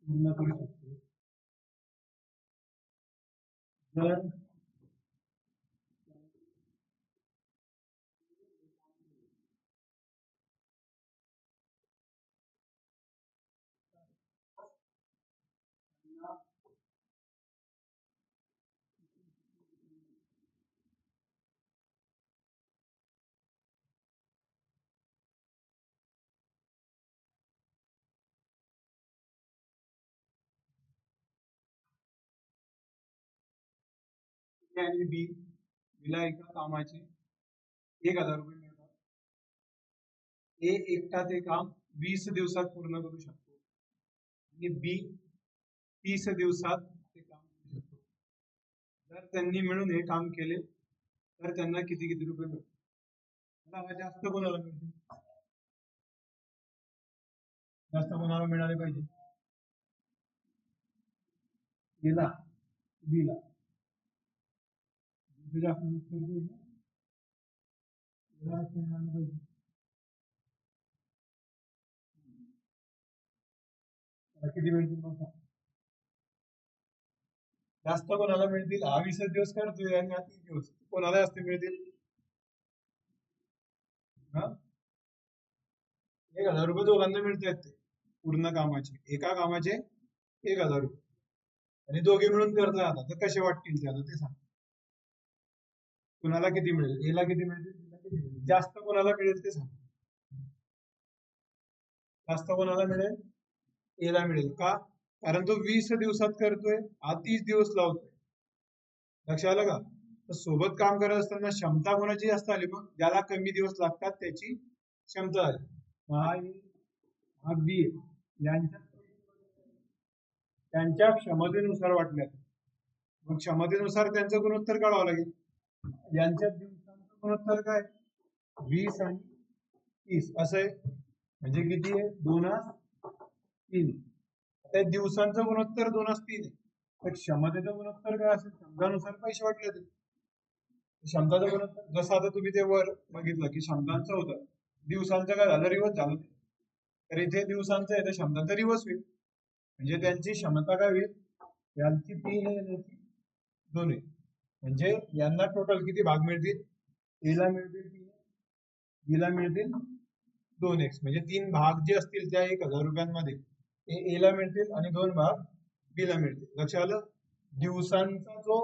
A: पूर्ण करू शकतो जर आणि बी बीला एका कामाचे 1000 रुपये मिळतात. ए एकटा ते काम 20 दिवसात पूर्ण करू शकतो आणि बी 30 दिवसात ते काम करू शकतो. जर त्यांनी मिळून हे काम केले तर त्यांना किती किती रुपये मिळतात जास्त कोणाला मिळतील जास्त कोणाला मिळाले पाहिजे? एला बीला जास्त use करतोय ना? एला जास्त मिळाले पाहिजे. त्याला किती मिळतील मग? जास्त कोणाला मिळतील? हा 20 दिवस करतोय आणि हा 30 दिवस. कोणाला जास्त मिळतील? हा 1000 रुपये दोघांना मिळतात ते पूर्ण कामाचे. एका कामाचे 1000 रुपये आणि दोघे मिळून करताय आता, तर कसे वाटतील त्याला ते सांग. कुणाला किती मिळेल? एला किती मिळतील? बीला किती मिळेल? जास्त कोणाला मिळेल ते सांग. जास्त कोणाला मिळेल? एला मिळेल. का? कारण तो 20 दिवसात करतोय, हा 30 दिवस लावतोय. लक्षात आलं का? तर सोबत काम करत असताना क्षमता कोणाची जास्त आली? मग ज्याला कमी दिवस लागतात त्याची क्षमता आली. हा ए हा बी यांच्या त्यांच्या क्षमतेनुसार वाटल्यात. मग क्षमतेनुसार त्यांचं गुणोत्तर काढावं लागेल. यांच्या दिवसांचं गुणोत्तर काय? 20 आणि 30 असं आहे. म्हणजे किती आहे? 2:3. त्या दिवसांचं गुणोत्तर 2:3 आहे. तर क्षमतेचं गुणोत्तर काय असेल? क्षमतानुसार पैसे वाटले ते. क्षमताचं गुणोत्तर जसं आता तुम्ही ते वर बघितलं की क्षमतांचं होतं, दिवसांचं काय झालं? रिवर्स झालं. तर इथे दिवसांचं आहे तर क्षमतांचं रिवर्स होईल. म्हणजे त्यांची क्षमता काय होईल? यांची 3 आहे आणि याची 2 आहे. म्हणजे यांना टोटल किती भाग मिळतील? एला मिळतील 3, बीला मिळतील 2x. म्हणजे 3 भाग जे असतील त्या 1000 रुपयांमध्ये ते एला मिळतील आणि 2 भाग बीला मिळतील. लक्षात आलं? दिवसांचा जो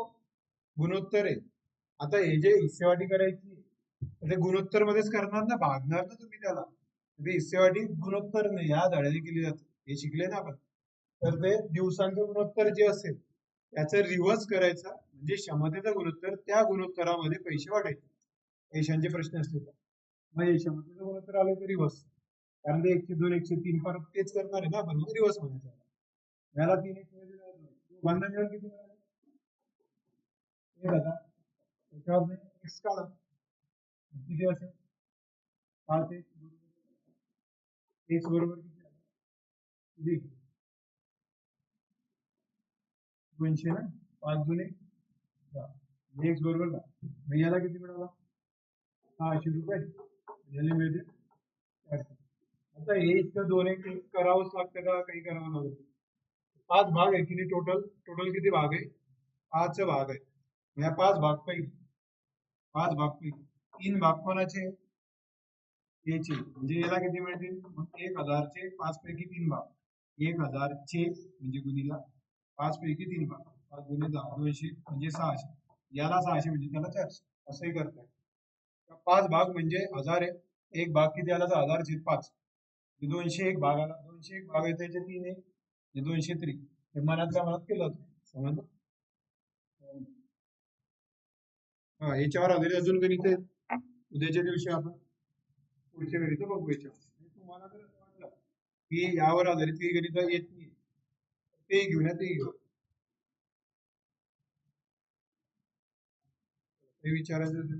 A: गुणोत्तर आहे, आता हे जे हिस्सेवाटी करायची ते गुणोत्तर मध्येच करणार ना, भागणार ना तुम्ही त्याला. ते हिस्सेवाटी गुणोत्तर नाही, या धड्याने केली जाते, हे शिकले ना आपण. तर ते दिवसांचं गुणोत्तर जे असेल त्याचं रिव्हर्स करायचं, म्हणजे क्षमतेचं गुणोत्तर त्या गुणोत्तरामध्ये पैसे वाटायचे. पैशांचे प्रश्न असतील मग हे क्षमतेचं गुणोत्तर आलं तर रिव्हर्स, कारण ते 102 103 परत तेच करणार आहे ना आपण, रिव्हर्स म्हणायचं. याला 3x बंद मिळून किती मिळाले? 1000. त्याच्यावर x काढा किती असेल? 5x बरोबर किती? 200 ना, 5 दुने x बरोबर का? मग याला किती मिळाला? 600 रुपये. याला मिळते 400. आता हे इतकं 2x करावंच लागतं का काही करावं लागतं? 5 भाग आहे किती टोटल? टोटल किती भाग आहे? 5 भाग आहे. या 5 भाग पैकी 3 भाग कोणाचे? याचे. म्हणजे याला किती मिळतील? मग 1000 चे 5 पैकी 3 भाग. 1000 चे म्हणजे गुणीला 5 पैकी 3 भाग. 5 गुणे 10 200 म्हणजे 600. याला 600 म्हणजे त्याला 400. असंही करताय. 5 भाग म्हणजे 1000 आहे. एक भाग किती आला? 1000 चे 5. 200 एक भाग आला. 200 एक भाग आहे त्याचे 3 आहे. 200 3. हे मनातल्या मनात केलं समजलं? हा याच्यावर आधारित अजून गणित आहेत. उद्याच्या दिवशी आपण पुढच्या गणित बघू. याच्यावर तुम्हाला जर वाटलं की यावर आधारित काही गणित येत नाही ते घेऊन ते घेऊ. ते विचारायचं